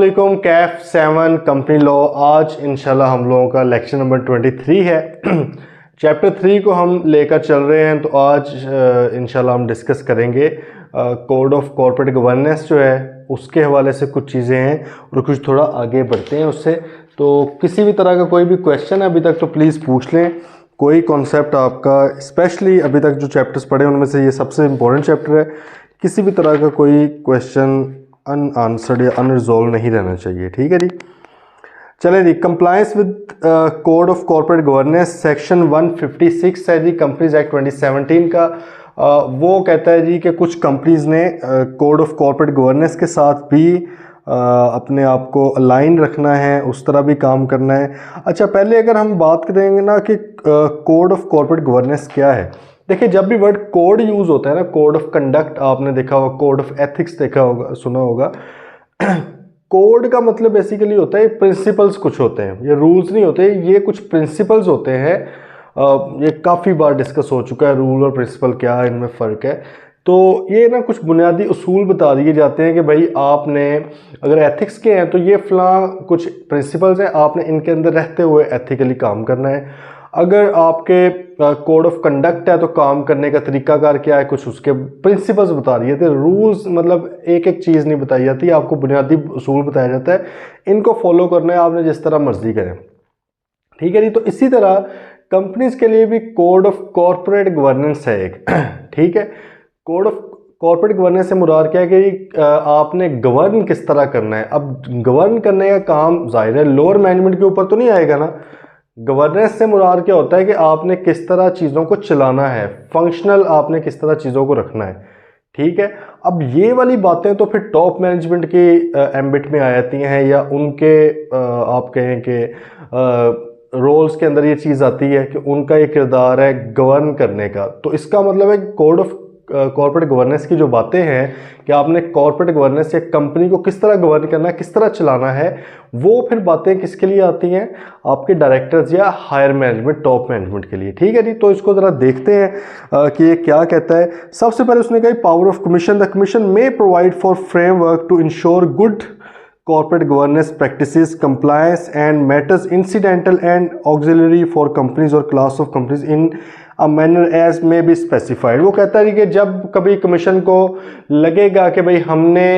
वालेकुम Kaif 7 company law. आज इंशाल्लाह हम लोगों का लेक्चर नंबर 23 है। चैप्टर 3 को हम लेकर चल रहे हैं। तो आज इंशाल्लाह हम डिस्कस करेंगे कोड ऑफ कॉर्पोरेट गवर्नेंस जो है उसके हवाले से कुछ चीज़ें हैं और कुछ थोड़ा आगे बढ़ते हैं उससे। तो किसी भी तरह का कोई भी क्वेश्चन है अभी तक तो प्लीज़ पूछ लें। कोई कॉन्सेप्ट आपका स्पेशली अभी तक जो चैप्टर्स पढ़े उनमें से ये सबसे इम्पोर्टेंट चैप्टर है। किसी भी तरह का कोई क्वेश्चन अनआंसर्ड या अनरिजॉल्व नहीं रहना चाहिए। ठीक है जी, चले जी। Compliance with code of corporate governance section 156 है जी कंपनीज एक्ट 2017 का। वो कहता है जी कि कुछ कंपनीज ने कोड ऑफ कॉर्पोरेट गवर्नेंस के साथ भी अपने आप को अलाइन रखना है, उस तरह भी काम करना है। अच्छा, पहले अगर हम बात करेंगे ना कि कोड ऑफ कॉर्पोरेट गवर्नेंस क्या है। देखिए, जब भी वर्ड कोड यूज़ होता है ना, कोड ऑफ कंडक्ट आपने देखा होगा, कोड ऑफ एथिक्स देखा होगा, सुना होगा। कोड का मतलब बेसिकली होता है प्रिंसिपल्स कुछ होते हैं, ये रूल्स नहीं होते, ये कुछ प्रिंसिपल्स होते हैं। ये काफ़ी बार डिस्कस हो चुका है, रूल और प्रिंसिपल क्या इनमें फ़र्क है। तो ये ना कुछ बुनियादी उसूल बता दिए जाते हैं कि भाई आपने अगर एथिक्स के हैं तो ये फ़लाँ कुछ प्रिंसिपल्स हैं, आपने इनके अंदर रहते हुए एथिकली काम करना है। अगर आपके कोड ऑफ कंडक्ट है तो काम करने का तरीकाकार क्या है, कुछ उसके प्रिंसिपल्स बता दिए थे। रूल्स मतलब एक एक चीज़ नहीं बताई जाती, आपको बुनियादी उसूल बताया जाता है, इनको फॉलो करना है, आपने जिस तरह मर्जी करें। ठीक है जी। तो इसी तरह कंपनीज के लिए भी कोड ऑफ कॉर्पोरेट गवर्नेंस है एक। ठीक है, कोड ऑफ कॉर्पोरेट गवर्नेंस से मुराद क्या है कि आपने गवर्न किस तरह करना है। अब गवर्न करने का काम जाहिर है लोअर मैनेजमेंट के ऊपर तो नहीं आएगा ना। गवर्नेंस से मुराद क्या होता है कि आपने किस तरह चीज़ों को चलाना है, फंक्शनल आपने किस तरह चीज़ों को रखना है। ठीक है, अब ये वाली बातें तो फिर टॉप मैनेजमेंट की एम्बिट में आ जाती हैं, या उनके आप कहें कि रोल्स के अंदर ये चीज़ आती है कि उनका ये किरदार है गवर्न करने का। तो इसका मतलब है कोड ऑफ कॉर्पोरेट गवर्नेंस की जो बातें हैं कि आपने कॉर्पोरेट गवर्नेंस या कंपनी को किस तरह गवर्न करना है, किस तरह चलाना है, वो फिर बातें किसके लिए आती हैं, आपके डायरेक्टर्स या हायर मैनेजमेंट, टॉप मैनेजमेंट के लिए। ठीक है जी। तो इसको ज़रा देखते हैं कि ये क्या कहता है। सबसे पहले उसने कहा power of commission, the commission में provide for framework to ensure good corporate governance practices, compliance and matters incidental and auxiliary for companies or class of companies in a manner as may be specified। वो कहता है कि जब कभी commission को लगेगा कि भाई हमने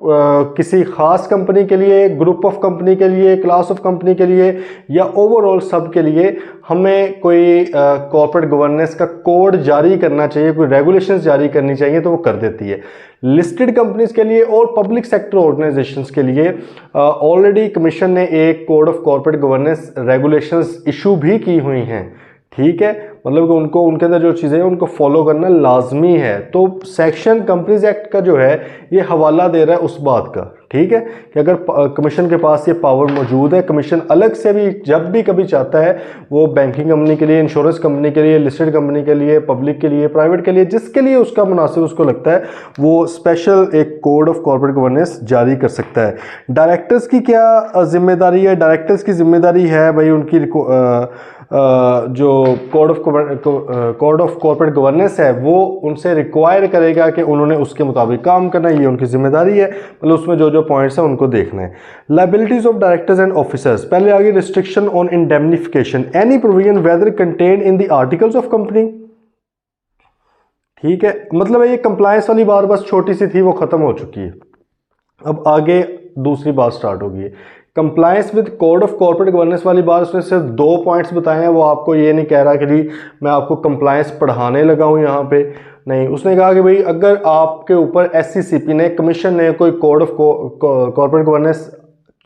किसी ख़ास कंपनी के लिए, ग्रुप ऑफ कंपनी के लिए, क्लास ऑफ कंपनी के लिए या ओवरऑल सब के लिए हमें कोई कॉर्पोरेट गवर्नेंस का कोड जारी करना चाहिए, कोई रेगुलेशंस जारी करनी चाहिए, तो वो कर देती है। लिस्टेड कंपनीज के लिए और पब्लिक सेक्टर ऑर्गेनाइजेशंस के लिए ऑलरेडी कमीशन ने एक code of corporate governance regulations issue भी की हुई हैं। ठीक है, मतलब कि उनको उनके अंदर जो चीज़ें हैं उनको फॉलो करना लाजमी है। तो सेक्शन कंपनीज एक्ट का जो है ये हवाला दे रहा है उस बात का। ठीक है, कि अगर कमीशन के पास ये पावर मौजूद है, कमीशन अलग से भी जब भी कभी चाहता है वो बैंकिंग कंपनी के लिए, इंश्योरेंस कंपनी के लिए, लिस्टेड कंपनी के लिए, पब्लिक के लिए, प्राइवेट के लिए, जिसके लिए उसका मुनासिब उसको लगता है, वो स्पेशल एक कोड ऑफ कॉर्पोरेट गवर्नेंस जारी कर सकता है। डायरेक्टर्स की क्या जिम्मेदारी है? डायरेक्टर्स की जिम्मेदारी है भाई उनकी जो कोड ऑफ कॉर्पोरेट गवर्नेंस है वो उनसे रिक्वायर करेगा कि उन्होंने उसके मुताबिक काम करना है, ये उनकी जिम्मेदारी है। मतलब उसमें जो जो पॉइंट्स हैं उनको देखना है। Liabilities of directors and officers, पहले आगे restriction on indemnification any provision whether contained in the articles of company. ठीक है, मतलब ये कंप्लायंस वाली बात बस छोटी सी थी, वो खत्म हो चुकी है। अब आगे दूसरी बात स्टार्ट होगी, compliance with code of corporate governance वाली बात। उसने सिर्फ 2 पॉइंट्स बताए हैं, वो आपको ये नहीं कह रहा कि जी मैं आपको कंप्लायंस पढ़ाने लगा हूँ यहाँ पे, नहीं। उसने कहा कि भाई अगर आपके ऊपर SCCP ने, कमीशन ने कोई कोड ऑफ कॉर्पोरेट गवर्नेंस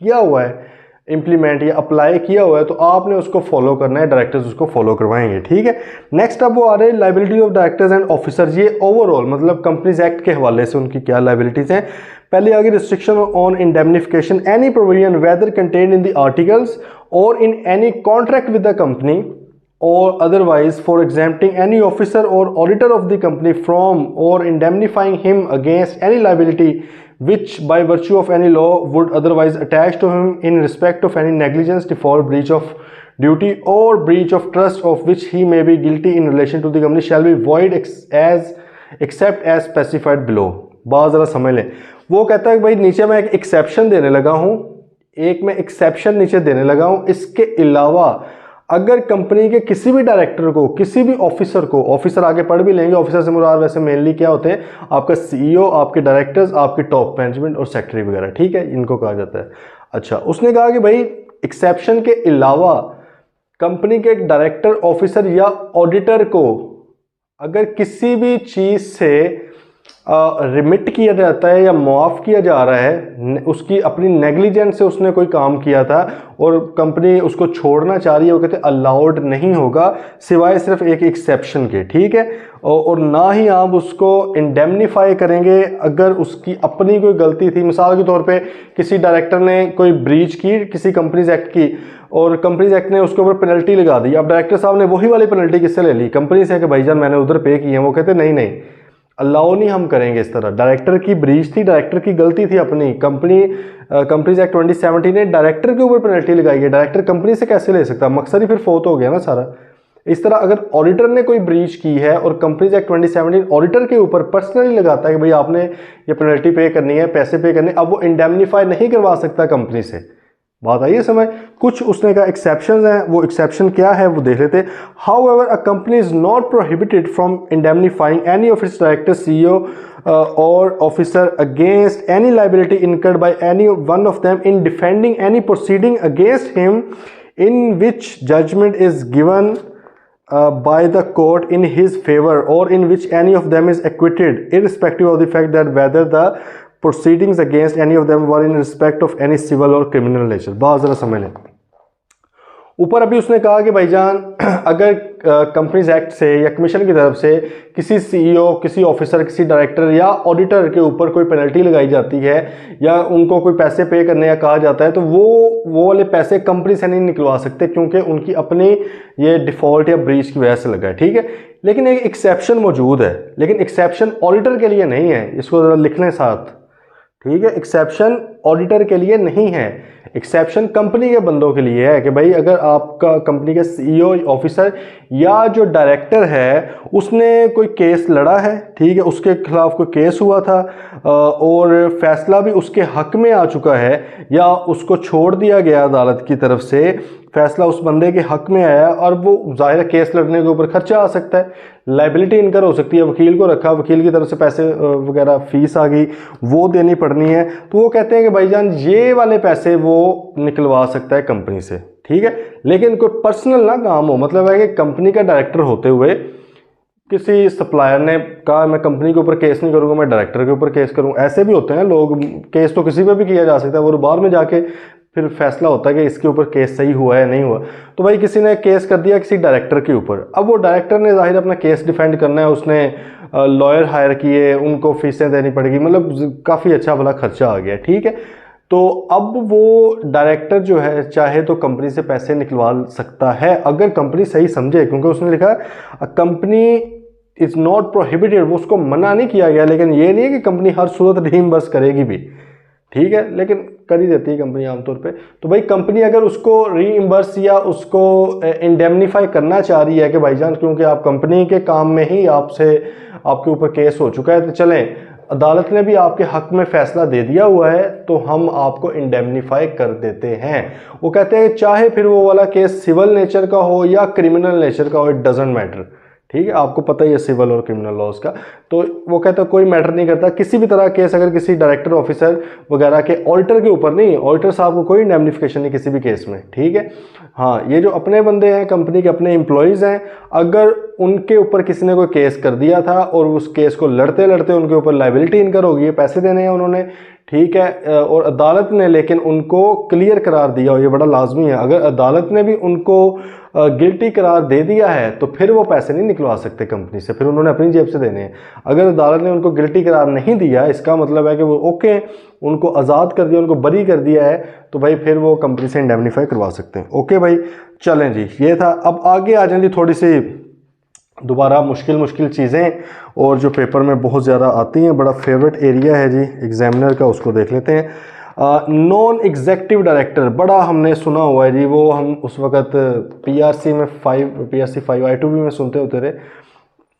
किया हुआ है, इम्प्लीमेंट या अप्लाई किया हुआ है, तो आपने उसको फॉलो करना है, डायरेक्टर्स उसको फॉलो करवाएंगे। ठीक है, नेक्स्ट अब वो आ रहे हैं liability of directors and officers. ये ओवरऑल मतलब कंपनीज एक्ट के हवाले से उनकी क्या लायबिलिटीज हैं। पहले आगे restriction on indemnification any provision whether contained in the articles और in any contract with the company or otherwise for exempting any officer or auditor of the company from or indemnifying him against any liability which by virtue of any law would otherwise attach to him in respect of any negligence, default, breach of duty or breach of trust of which he may be guilty in relation to the company shall be void as except as specified below। बात ज़रा समझ लें, वो कहता है कि भाई नीचे मैं एक एक्सेप्शन देने लगा हूँ, एक मैं एक्सेप्शन नीचे देने लगा हूँ, इसके अलावा अगर कंपनी के किसी भी डायरेक्टर को, किसी भी ऑफिसर को, ऑफिसर आगे पढ़ भी लेंगे, ऑफिसर से मुराद वैसे मेनली क्या होते हैं, आपका सीईओ, आपके डायरेक्टर्स, आपके टॉप मैनेजमेंट और सेक्रेटरी वगैरह, ठीक है, इनको कहा जाता है। अच्छा, उसने कहा कि भाई एक्सेप्शन के अलावा कंपनी के एक डायरेक्टर, ऑफिसर या ऑडिटर को अगर किसी भी चीज़ से रिमिट किया जाता है या मुआफ़ किया जा रहा है, उसकी अपनी नेग्लिजेंस से उसने कोई काम किया था और कंपनी उसको छोड़ना चाह रही है, वो कहते हैं अलाउड नहीं होगा सिवाय सिर्फ एक एक्सेप्शन के, ठीक है। और ना ही आप उसको इंडेमनीफाई करेंगे अगर उसकी अपनी कोई गलती थी। मिसाल के तौर पे किसी डायरेक्टर ने कोई ब्रीच की किसी कंपनीज एक्ट की और कंपनीज एक्ट ने उसके ऊपर पेनल्टी लगा दी, अब डायरेक्टर साहब ने वही वाली पेनल्टी किससे ले ली, कंपनी से, कि भाईजान मैंने उधर पे की है। वो कहते नहीं नहीं, अलाउ नहीं हम करेंगे इस तरह। डायरेक्टर की ब्रीच थी, डायरेक्टर की गलती थी अपनी, कंपनीज एक्ट 2017 ने डायरेक्टर के ऊपर पेनल्टी लगाई है, डायरेक्टर कंपनी से कैसे ले सकता, मकसद ही फिर फोत हो गया ना सारा। इस तरह अगर ऑडिटर ने कोई ब्रीच की है और कंपनीज एक्ट 2017 ऑडिटर के ऊपर पर्सनली लगाता है कि भाई आपने ये पेनल्टी पे करनी है, पैसे पे करने, अब वो इंडेमनीफाई नहीं करवा सकता कंपनी से। बात आई है समझ। कुछ उसने कहा एक्सेप्शन हैं, वो एक्सेप्शन क्या है वो देख लेते हैं। However a company is not prohibited from indemnifying any of its director, CEO और officer against any liability incurred by any one of them in defending any proceeding against him in which judgment is given by the court in his favor or in which any of them is acquitted, irrespective of the fact that whether the proceedings against any of them were in respect of any civil or criminal nature। बात जरा समझ लें। ऊपर अभी उसने कहा कि भाईजान अगर कंपनीज एक्ट से या कमीशन की तरफ से किसी सीईओ, किसी ऑफिसर, किसी डायरेक्टर या ऑडिटर के ऊपर कोई पेनल्टी लगाई जाती है या उनको कोई पैसे पे करने या कहा जाता है, तो वो वाले पैसे कंपनी से नहीं निकलवा सकते क्योंकि उनकी अपनी ये डिफ़ॉल्ट या ब्रीच की वजह से लगा है, ठीक है। लेकिन एक एक्सेप्शन मौजूद है, लेकिन एक्सेप्शन ऑडिटर के लिए नहीं है, इसको ज़रा लिख लें साथ, ठीक है। एक्सेप्शन ऑडिटर के लिए नहीं है, एक्सेप्शन कंपनी के बंदों के लिए है कि भाई अगर आपका कंपनी का सीईओ, ऑफिसर या जो डायरेक्टर है उसने कोई केस लड़ा है, ठीक है, उसके खिलाफ कोई केस हुआ था और फैसला भी उसके हक में आ चुका है या उसको छोड़ दिया गया अदालत की तरफ से, फैसला उस बंदे के हक में आया और वो जाहिर केस लड़ने के ऊपर खर्चा आ सकता है, लाइबिलिटी इनकर हो सकती है, वकील को रखा, वकील की तरफ से पैसे वगैरह फीस आ गई, वो देनी पड़नी है, तो वो कहते हैं कि भाईजान ये वाले पैसे वो निकलवा सकता है कंपनी से, ठीक है। लेकिन कोई पर्सनल ना काम हो, मतलब है कि कंपनी का डायरेक्टर होते हुए किसी सप्लायर ने कहा मैं कंपनी के ऊपर केस नहीं करूंगा, मैं डायरेक्टर के ऊपर केस करूँ, ऐसे भी होते हैं लोग। केस तो किसी पे भी किया जा सकता है, वो बाहर में जाके फिर फैसला होता है कि इसके ऊपर केस सही हुआ है नहीं हुआ। तो भाई किसी ने केस कर दिया किसी डायरेक्टर के ऊपर, अब वो डायरेक्टर ने जाहिर अपना केस डिफेंड करना है, उसने लॉयर हायर किए, उनको फीसें देनी पड़ेगी, मतलब काफ़ी अच्छा भला खर्चा आ गया, ठीक है। तो अब वो डायरेक्टर जो है चाहे तो कंपनी से पैसे निकलवा सकता है अगर कंपनी सही समझे, क्योंकि उसने लिखा कंपनी इज़ नॉट प्रोहिबिटेड, वो उसको मना नहीं किया गया, लेकिन ये नहीं है कि कंपनी हर सूरत रीइंबर्स करेगी भी, ठीक है, लेकिन कर ही देती है कंपनी आमतौर पे। तो भाई कंपनी अगर उसको रीइंबर्स या उसको इंडेमनीफाई करना चाह रही है कि भाईजान क्योंकि आप कंपनी के काम में ही आपसे आपके ऊपर केस हो चुका है, तो चलें अदालत ने भी आपके हक में फैसला दे दिया हुआ है तो हम आपको इंडेमनीफाई कर देते हैं। वो कहते हैं चाहे फिर वो वाला केस सिविल नेचर का हो या क्रिमिनल नेचर का हो, इट डजेंट मैटर, ठीक है, आपको पता ही है सिविल और क्रिमिनल लॉज का। तो वो कहता है कोई मैटर नहीं करता, किसी भी तरह केस अगर किसी डायरेक्टर, ऑफिसर वगैरह के, ऑडिटर के ऊपर नहीं, ऑडिटर साहब को कोई इंडेमनिफिकेशन नहीं किसी भी केस में, ठीक है। हाँ, ये जो अपने बंदे हैं कंपनी के, अपने एम्प्लॉयज़ हैं, अगर उनके ऊपर किसी ने कोई केस कर दिया था और उस केस को लड़ते लड़ते उनके ऊपर लाइबिलिटी इनकर होगी, पैसे देने हैं उन्होंने, ठीक है, और अदालत ने लेकिन उनको क्लियर करार दिया हो, ये बड़ा लाजमी है, अगर अदालत ने भी उनको गिल्टी करार दे दिया है तो फिर वो पैसे नहीं निकलवा सकते कंपनी से, फिर उन्होंने अपनी जेब से देने हैं। अगर अदालत ने उनको गिल्टी करार नहीं दिया, इसका मतलब है कि वो ओके, उनको आज़ाद कर दिया, उनको बरी कर दिया है, तो भाई फिर वो कंपनी से इंडेमनीफाई करवा सकते हैं। ओके भाई, चलें जी, ये था। अब आगे आ जाएं जी थोड़ी सी दोबारा मुश्किल चीज़ें और जो पेपर में बहुत ज़्यादा आती हैं, बड़ा फेवरेट एरिया है जी एग्जामिनर का, उसको देख लेते हैं। नॉन एग्जेक्टिव डायरेक्टर, बड़ा हमने सुना हुआ है जी, वो हम उस वक़्त PRC 5 I2B में सुनते होते रहे।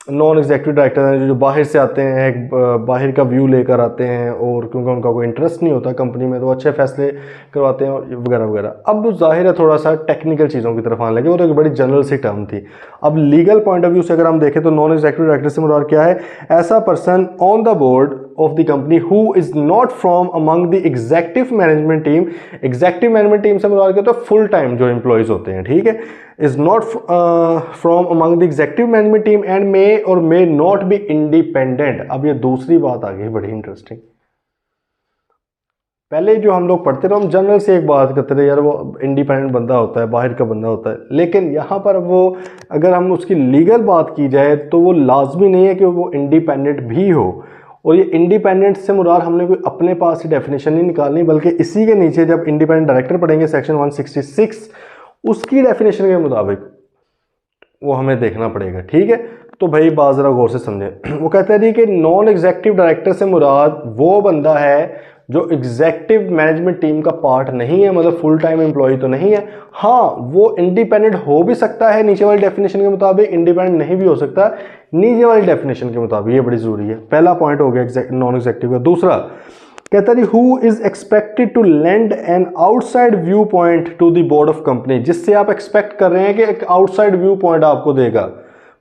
नॉन एग्जीक्यूटिव डायरेक्टर हैं जो बाहर से आते हैं, एक बाहर का व्यू लेकर आते हैं, और क्योंकि उनका कोई इंटरेस्ट नहीं होता कंपनी में तो अच्छे फैसले करवाते हैं और वगैरह वगैरह। अब जाहिर है थोड़ा सा टेक्निकल चीज़ों की तरफ आने लगे, वो तो एक बड़ी जनरल सी टर्म थी। अब लीगल पॉइंट ऑफ व्यू से अगर हम देखें तो नॉन एग्जीक्यूटिव डायरेक्टर से मुराद क्या है? ऐसा person on the board of the company who is not from among the executive management team. Executive management team से मुराद क्या होता है? फुल टाइम जो एम्प्लॉयज होते हैं, ठीक है। Is not from among the executive management team and मे और मे नॉट बी इंडिपेंडेंट। अब ये दूसरी बात आ गई बड़ी इंटरेस्टिंग। पहले जो हम लोग पढ़ते थे हम जनरल से एक बात करते थे, यार वो इंडिपेंडेंट बंदा होता है, बाहर का बंदा होता है, लेकिन यहाँ पर वो अगर हम उसकी लीगल बात की जाए तो वो लाजमी नहीं है कि वो इंडिपेंडेंट भी हो। और ये इंडिपेंडेंट से मुराद हमने कोई अपने पास ही डेफिनेशन नहीं निकालनी, बल्कि इसी के नीचे जब इंडिपेंडेंट डायरेक्टर पढ़ेंगे सेक्शन 166 उसकी डेफिनेशन के मुताबिक वो हमें देखना पड़ेगा, ठीक है। तो भाई बात ज़रा गौर से समझें। वो कहते हैं कि नॉन एग्जीक्यूटिव डायरेक्टर से मुराद वो बंदा है जो एग्जीक्यूटिव मैनेजमेंट टीम का पार्ट नहीं है, मतलब फुल टाइम एम्प्लॉय तो नहीं है। हाँ, वो इंडिपेंडेंट हो भी सकता है नीचे वाली डेफिनेशन के मुताबिक, इंडिपेंडेंट नहीं भी हो सकता नीचे वाली डेफिनेशन के मुताबिक। ये बड़ी ज़रूरी है। पहला पॉइंट हो गया नॉन एग्जीक्यूटिव का। दूसरा कहता है who is expected to lend an outside view point to the board of company, जिससे आप एक्सपेक्ट कर रहे हैं कि एक आउटसाइड व्यू पॉइंट आपको देगा,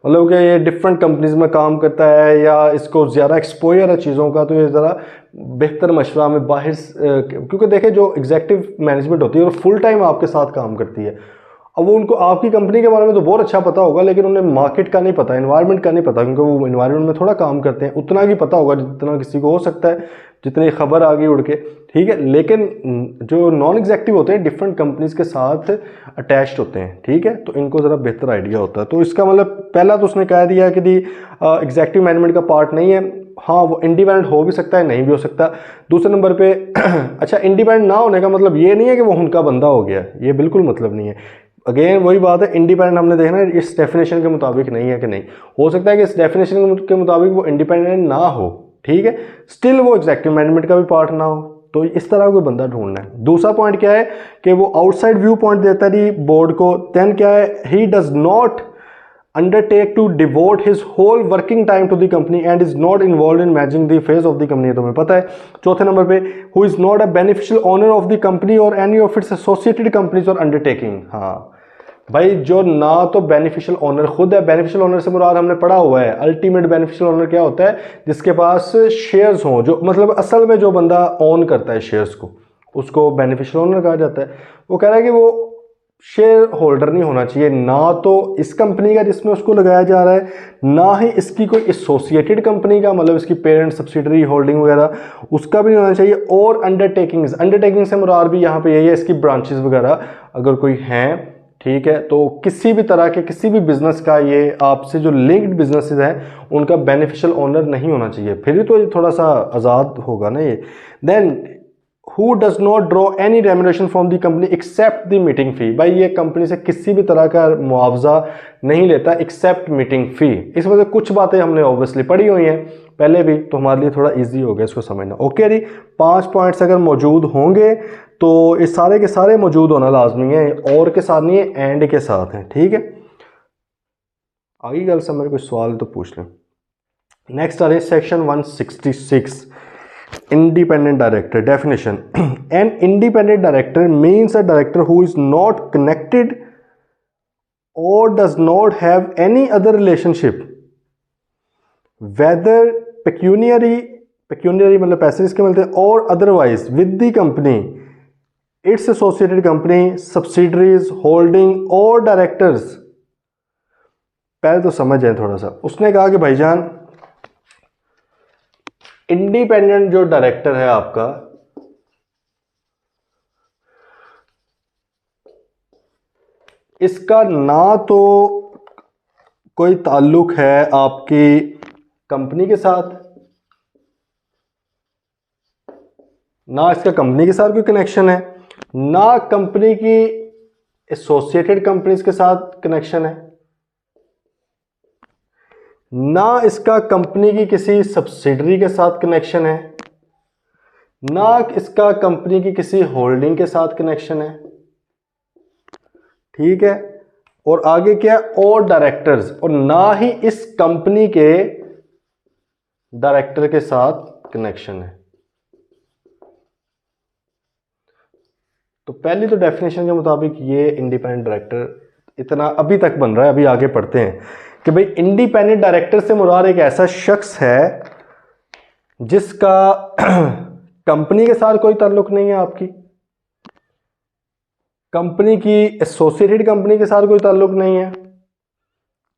मतलब कि ये डिफरेंट कंपनीज में काम करता है या इसको ज़्यादा एक्सपोजर है चीज़ों का, तो ये ज़रा बेहतर मशवरा में बाहर, क्योंकि देखें जो एग्जीक्यूटिव मैनेजमेंट होती है वो फुल टाइम आपके साथ काम करती है। अब वो उनको आपकी कंपनी के बारे में तो बहुत अच्छा पता होगा, लेकिन उन्हें मार्केट का नहीं पता, एनवायरनमेंट का नहीं पता, क्योंकि वो एनवायरनमेंट में थोड़ा काम करते हैं। उतना ही पता होगा जितना किसी को हो सकता है, जितनी खबर आ गई उड़ के, ठीक है। लेकिन जो नॉन एग्जीक्यूटिव होते हैं डिफरेंट कंपनीज के साथ अटैच्ड होते हैं, ठीक है, तो इनको ज़रा बेहतर आइडिया होता है। तो इसका मतलब पहला तो उसने कह दिया कि दी एग्जीक्यूटिव मैनेजमेंट का पार्ट नहीं है। हाँ, वो इंडिपेंडेंट हो भी सकता है, नहीं भी हो सकता। दूसरे नंबर पे अच्छा, इंडिपेंडेंट ना होने का मतलब ये नहीं है कि वो उनका बंदा हो गया, ये बिल्कुल मतलब नहीं है। अगेन वही बात है, इंडिपेंडेंट हमने देखना है इस डेफिनेशन के मुताबिक नहीं है कि नहीं। हो सकता है कि इस डेफिनेशन के मुताबिक वो इंडिपेंडेंट ना हो, ठीक है, स्टिल वो एग्जीक्यूटिव मैनेजमेंट का भी पार्ट ना हो, तो इस तरह कोई बंदा ढूंढना है। दूसरा पॉइंट क्या है कि वो आउटसाइड व्यू पॉइंट देता है बोर्ड को। देन क्या है, he does not undertake to devote his whole working time to the company and is not involved in managing the affairs of the company, तुम्हें पता है। चौथे नंबर पे who is not a beneficial owner of the company or any of its associated companies or undertaking। हाँ भाई, जो ना तो बेनिफिशियल ओनर खुद है, बेनिफिशियल ओनर से मुराद हमने पढ़ा हुआ है, अल्टीमेट बेनिफिशियल ओनर क्या होता है? जिसके पास शेयर्स हों, जो मतलब असल में जो बंदा ओन करता है शेयर्स को, उसको बेनिफिशियल ओनर कहा जाता है। वो कह रहा है कि वो शेयर होल्डर नहीं होना चाहिए, ना तो इस कंपनी का जिसमें उसको लगाया जा रहा है, ना ही इसकी कोई एसोसिएटेड कंपनी का, मतलब इसकी पेरेंट सब्सिडरी होल्डिंग वगैरह उसका भी नहीं होना चाहिए। और अंडरटेकिंग से मुराद भी यहाँ पे यही है, इसकी ब्रांचेस वगैरह अगर कोई हैं, ठीक है, तो किसी भी तरह के किसी भी बिजनेस का, ये आपसे जो लिंक्ड बिजनेसेस हैं उनका बेनिफिशियल ओनर नहीं होना चाहिए, फिर ही तो ये थोड़ा सा आज़ाद होगा ना ये। Then who does not draw any remuneration from the company except the meeting fee। भाई ये कंपनी से किसी भी तरह का मुआवजा नहीं लेता एक्सेप्ट मीटिंग फी। इस वजह से कुछ बातें हमने ऑब्वियसली पढ़ी हुई हैं पहले भी, तो हमारे लिए थोड़ा इजी हो गया इसको समझना। ओके जी, 5 पॉइंट्स अगर मौजूद होंगे तो इस सारे के सारे मौजूद होना लाजमी है, और के साथ नहीं है, एंड के साथ है, ठीक है। आगे गल समझ, कोई सवाल तो पूछ लें। नेक्स्ट आ रही है section 166, independent director definition। An independent director means a director who is not connected or does not have any other relationship whether pecuniary मतलब पैसे इसके मिलते हैं, और otherwise with the company, its associated company, subsidiaries, holding और directors। पहले तो समझ जाए थोड़ा सा। उसने कहा कि भाईजान इंडिपेंडेंट जो डायरेक्टर है आपका, इसका ना तो कोई ताल्लुक है आपकी कंपनी के साथ, ना इसका कंपनी के साथ कोई कनेक्शन है, ना कंपनी की एसोसिएटेड कंपनीज के साथ कनेक्शन है, ना इसका कंपनी की किसी सब्सिडरी के साथ कनेक्शन है, ना इसका कंपनी की किसी होल्डिंग के साथ कनेक्शन है, ठीक है। और आगे क्या और डायरेक्टर्स, और ना ही इस कंपनी के डायरेक्टर के साथ कनेक्शन है। तो पहली तो डेफिनेशन के मुताबिक ये इंडिपेंडेंट डायरेक्टर इतना अभी तक बन रहा है। अभी आगे पढ़ते हैं कि भाई इंडिपेंडेंट डायरेक्टर से मुराद एक ऐसा शख्स है जिसका कंपनी के साथ कोई ताल्लुक नहीं है, आपकी कंपनी की एसोसिएटेड कंपनी के साथ कोई ताल्लुक नहीं है,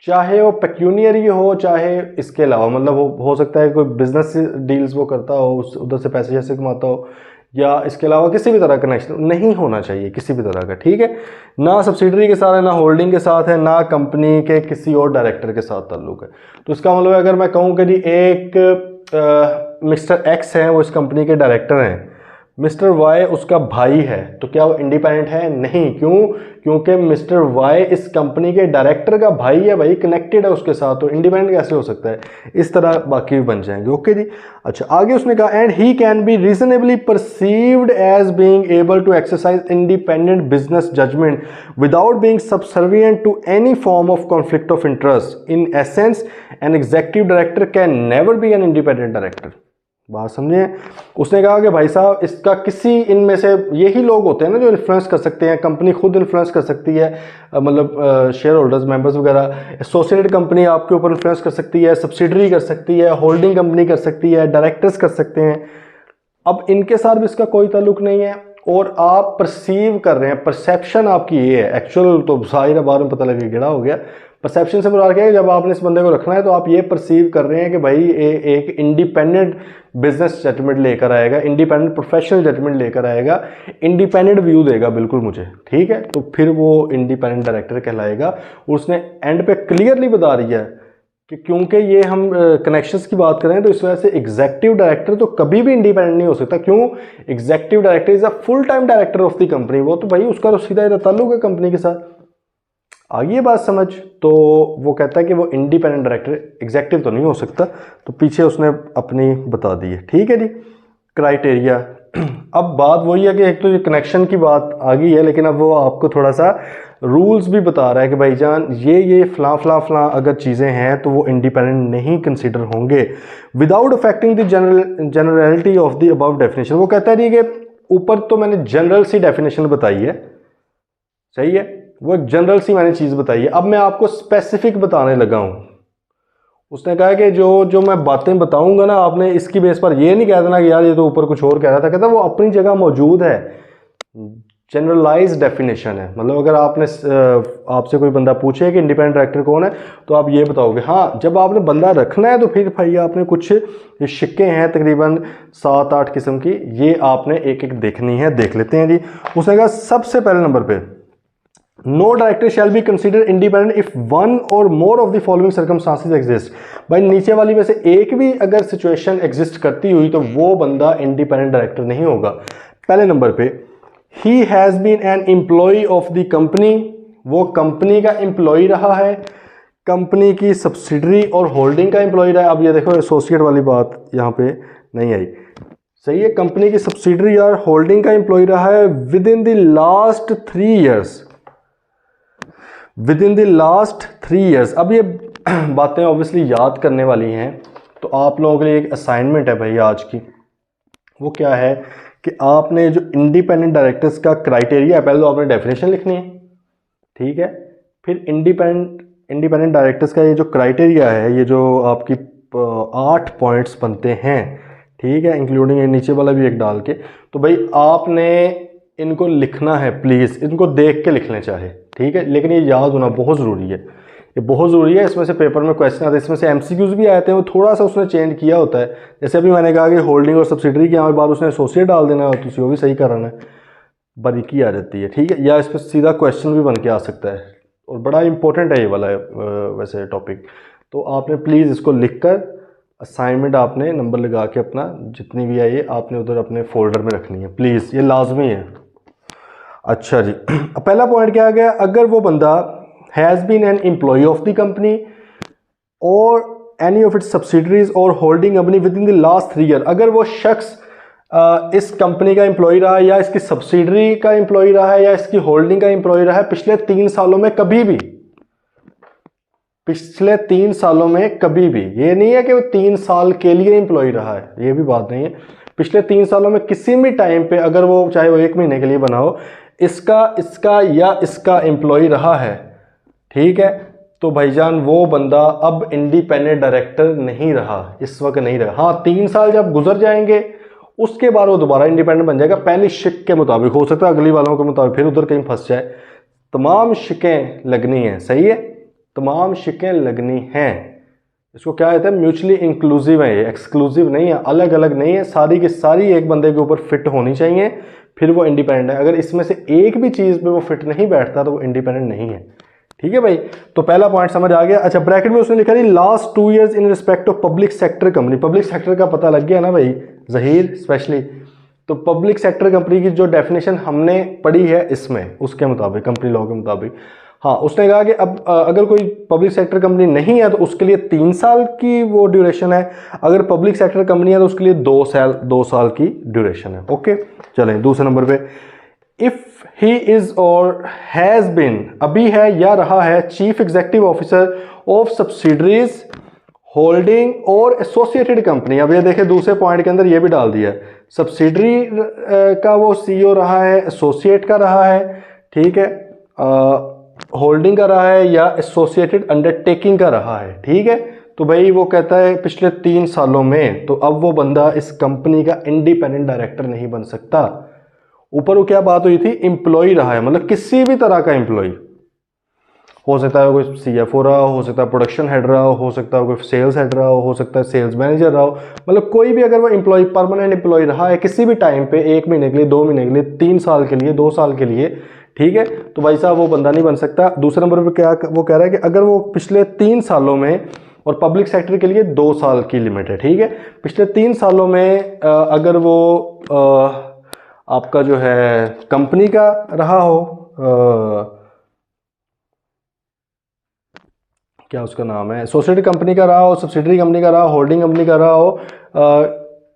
चाहे वो पेक्यूनियरी हो चाहे इसके अलावा, मतलब हो सकता है कोई बिजनेस डील्स वो करता हो, उधर से पैसे जैसे कमाता हो, या इसके अलावा किसी भी तरह का कनेक्शन नहीं होना चाहिए किसी भी तरह का, ठीक है। ना सब्सिडरी के साथ है, ना होल्डिंग के साथ है, ना कंपनी के किसी और डायरेक्टर के साथ ताल्लुक है। तो इसका मतलब अगर मैं कहूँ कि जी एक मिस्टर एक्स हैं, वो इस कंपनी के डायरेक्टर हैं, मिस्टर वाई उसका भाई है, तो क्या वो इंडिपेंडेंट है? नहीं। क्यों? क्योंकि मिस्टर वाई इस कंपनी के डायरेक्टर का भाई है, भाई कनेक्टेड है उसके साथ, तो इंडिपेंडेंट कैसे हो सकता है? इस तरह बाकी भी बन जाएंगे। ओके जी। अच्छा, आगे उसने कहा and he can be reasonably perceived as being able to exercise independent business judgement without being subservient to any form of conflict of interest. In essence an executive director can never be an independent director. बात समझे? उसने कहा कि भाई साहब इसका किसी इनमें से, यही लोग होते हैं ना जो इन्फ्लुएंस कर सकते हैं, कंपनी खुद इन्फ्लुएंस कर सकती है, मतलब शेयर होल्डर्स मेंबर्स वगैरह, एसोसिएटेड कंपनी आपके ऊपर इन्फ्लुएंस कर सकती है, सब्सिडरी कर सकती है, होल्डिंग कंपनी कर सकती है, डायरेक्टर्स कर सकते हैं। अब इनके साथ भी इसका कोई ताल्लुक नहीं है और आप परसीव कर रहे हैं, परसेप्शन आपकी ये है, एक्चुअल तो जाहिर है बाद में पता लगे गिड़ा हो गया। परसेप्शन से मुराद क्या है? जब आपने इस बंदे को रखना है तो आप ये परसीव कर रहे हैं कि भाई एक इंडिपेंडेंट बिजनेस जजमेंट लेकर आएगा, इंडिपेंडेंट प्रोफेशनल जजमेंट लेकर आएगा, इंडिपेंडेंट व्यू देगा बिल्कुल मुझे, ठीक है, तो फिर वो इंडिपेंडेंट डायरेक्टर कहलाएगा। उसने एंड पे क्लियरली बता रही है कि क्योंकि ये हम कनेक्शंस की बात करें तो इस वजह से एग्जीक्यूटिव डायरेक्टर तो कभी भी इंडिपेंडेंट नहीं हो सकता। क्यों? Executive director is a full time director of the company, वो तो भाई उसका तो सीधा ताल्लुक है कंपनी के साथ। आगे बात समझ? तो वो कहता है कि वो इंडिपेंडेंट डायरेक्टर एग्जीक्यूटिव तो नहीं हो सकता, तो पीछे उसने अपनी बता दी है, ठीक है जी। क्राइटेरिया, अब बात वही है कि एक तो ये कनेक्शन की बात आ गई है, लेकिन अब वो आपको थोड़ा सा रूल्स भी बता रहा है कि भाईजान ये फलां अगर चीज़ें हैं तो वो इंडिपेंडेंट नहीं कंसीडर होंगे without affecting the generality of the above definition. वो कहता है जी कि ऊपर तो मैंने जनरल सी डेफिनेशन बताई है, सही है, वो एक जनरल सी मैंने चीज़ बताई है, अब मैं आपको स्पेसिफिक बताने लगा हूँ। उसने कहा कि जो मैं बातें बताऊंगा ना, आपने इसकी बेस पर ये नहीं कह देना कि यार ये तो ऊपर कुछ और कह रहा था, कहता वो अपनी जगह मौजूद है, जनरलाइज डेफिनेशन है। मतलब अगर आपने आपसे कोई बंदा पूछे कि इंडिपेंडेंट डायरेक्टर कौन है तो आप ये बताओगे। हाँ, जब आपने बंदा रखना है तो फिर भाई आपने कुछ शिक्के हैं तकरीबन 7-8 किस्म की, ये आपने एक एक देखनी है, देख लेते हैं जी। उसने कहा सबसे पहले नंबर पे, no director shall be consider independent if one और more of the following circumstances exist. भाई नीचे वाली में से एक भी अगर सिचुएशन एग्जिस्ट करती हुई तो वो बंदा इंडिपेंडेंट डायरेक्टर नहीं होगा। पहले नंबर पे, he has been an employee of the company, वो कंपनी का एम्प्लॉय रहा है, कंपनी की सब्सिडरी और होल्डिंग का एम्प्लॉय रहा है। अब ये देखो एसोसिएट वाली बात यहाँ पे नहीं आई, सही है, कंपनी की सब्सिडरी और होल्डिंग का एम्प्लॉय रहा है with in the last 3 years, with in the last 3 years. अब ये बातें ऑब्वियसली याद करने वाली हैं, तो आप लोगों के लिए एक असाइनमेंट है भाई आज की। वो क्या है कि आपने जो इंडिपेंडेंट डायरेक्टर्स का क्राइटेरिया है, पहले तो आपने डेफिनेशन लिखनी है, ठीक है, फिर इंडिपेंडेंट डायरेक्टर्स का ये जो क्राइटेरिया है, ये जो आपकी 8 पॉइंट्स बनते हैं, ठीक है, इंक्लूडिंग ये नीचे वाला भी एक डाल के, तो भाई आपने इनको लिखना है, प्लीज़ इनको देख के लिख लें चाहे, ठीक है, लेकिन ये याद होना बहुत ज़रूरी है, ये बहुत ज़रूरी है। इसमें से पेपर में क्वेश्चन आते हैं, इसमें से एमसीक्यूज भी आते हैं, वो थोड़ा सा उसने चेंज किया होता है। जैसे अभी मैंने कहा कि होल्डिंग और सब्सिडरी के बाद उसने एसोसिएट डाल देना है, तो वो भी सही कराना है, बारीकी आ जाती है, ठीक है, या इस पर सीधा क्वेश्चन भी बन के आ सकता है, और बड़ा इंपॉर्टेंट है ये वाला वैसे टॉपिक। तो आपने प्लीज़ इसको लिख कर असाइनमेंट आपने नंबर लगा के अपना जितनी भी है ये आपने उधर अपने फोल्डर में रखनी है, प्लीज़, ये लाजमी है। अच्छा जी, पहला पॉइंट क्या आ गया? अगर वो बंदा has been an employee of the company और एनी ऑफ इट्स सब्सिडरीज और holding company within the last 3 year, अगर वो शख्स इस कंपनी का एम्प्लॉय रहा है या इसकी सब्सिडरी का एम्प्लॉय रहा है या इसकी होल्डिंग का एम्प्लॉय रहा है पिछले 3 सालों में कभी भी, पिछले 3 सालों में कभी भी, ये नहीं है कि वो 3 साल के लिए एम्प्लॉय रहा है, ये भी बात नहीं है, पिछले 3 सालों में किसी भी टाइम पे अगर वो चाहे वो 1 महीने के लिए बना हो, इसका या इसका एम्प्लॉय रहा है, ठीक है, तो भाईजान वो बंदा अब इंडिपेंडेंट डायरेक्टर नहीं रहा, इस वक्त नहीं रहा। हाँ 3 साल जब गुजर जाएंगे उसके बाद वो दोबारा इंडिपेंडेंट बन जाएगा, पहली शिक के मुताबिक, हो सकता है अगली वालों के मुताबिक फिर उधर कहीं फंस जाए। तमाम शिकें लगनी हैं, सही है, तमाम शिकें लगनी हैं। इसको क्या कहते हैं, म्यूचुअली इंक्लूसिव है, ये एक्सक्लूसिव नहीं है, अलग अलग नहीं है, सारी की सारी एक बंदे के ऊपर फिट होनी चाहिए, फिर वो इंडिपेंडेंट है। अगर इसमें से एक भी चीज़ पे वो फिट नहीं बैठता तो वो इंडिपेंडेंट नहीं है। ठीक है भाई, तो पहला पॉइंट समझ आ गया। अच्छा, ब्रैकेट में उसने लिखा थी last 2 years in respect of public sector company. Public sector का पता लग गया ना भाई जहीर स्पेशली, तो पब्लिक सेक्टर कंपनी की जो डेफिनेशन हमने पढ़ी है इसमें, उसके मुताबिक, कंपनी लॉ के मुताबिक, हाँ उसने कहा कि अब अगर कोई पब्लिक सेक्टर कंपनी नहीं है तो उसके लिए 3 साल की वो ड्यूरेशन है, अगर पब्लिक सेक्टर कंपनी है तो उसके लिए 2 साल की ड्यूरेशन है। ओके, चलें दूसरे नंबर पे, इफ ही इज और हैज बिन, अभी है या रहा है, chief executive officer of subsidiaries holding और एसोसिएटेड कंपनी। अब ये देखें दूसरे पॉइंट के अंदर ये भी डाल दिया है, सब्सिडरी का वो सीईओ रहा है, एसोसिएट का रहा है, ठीक है, होल्डिंग का रहा है या एसोसिएटेड अंडरटेकिंग का रहा है, ठीक है। तो भाई वो कहता है पिछले 3 सालों में, तो अब वो बंदा इस कंपनी का इंडिपेंडेंट डायरेक्टर नहीं बन सकता। ऊपर वो क्या बात हुई थी, एम्प्लॉय रहा है, मतलब किसी भी तरह का एम्प्लॉय हो सकता है, कोई सीएफओ रहा हो सकता है प्रोडक्शन हेड रहा हो सकता है कोई सेल्स हेड रहा हो सकता है सेल्स मैनेजर रहा हो, मतलब कोई भी अगर वो एम्प्लॉय परमानेंट एम्प्लॉय रहा है किसी भी टाइम पे, 1 महीने के लिए, 2 महीने के लिए, 3 साल के लिए, 2 साल के लिए, ठीक है, तो भाई साहब वो बंदा नहीं बन सकता। दूसरे नंबर पर क्या वो कह रहा है कि अगर वो पिछले 3 सालों में, और पब्लिक सेक्टर के लिए 2 साल की लिमिट है, ठीक है, पिछले 3 सालों में अगर वो आपका जो है कंपनी का रहा हो, क्या उसका नाम है, एसोसिएटेड कंपनी का रहा हो, सब्सिडरी कंपनी का रहा हो, होल्डिंग कंपनी का रहा हो,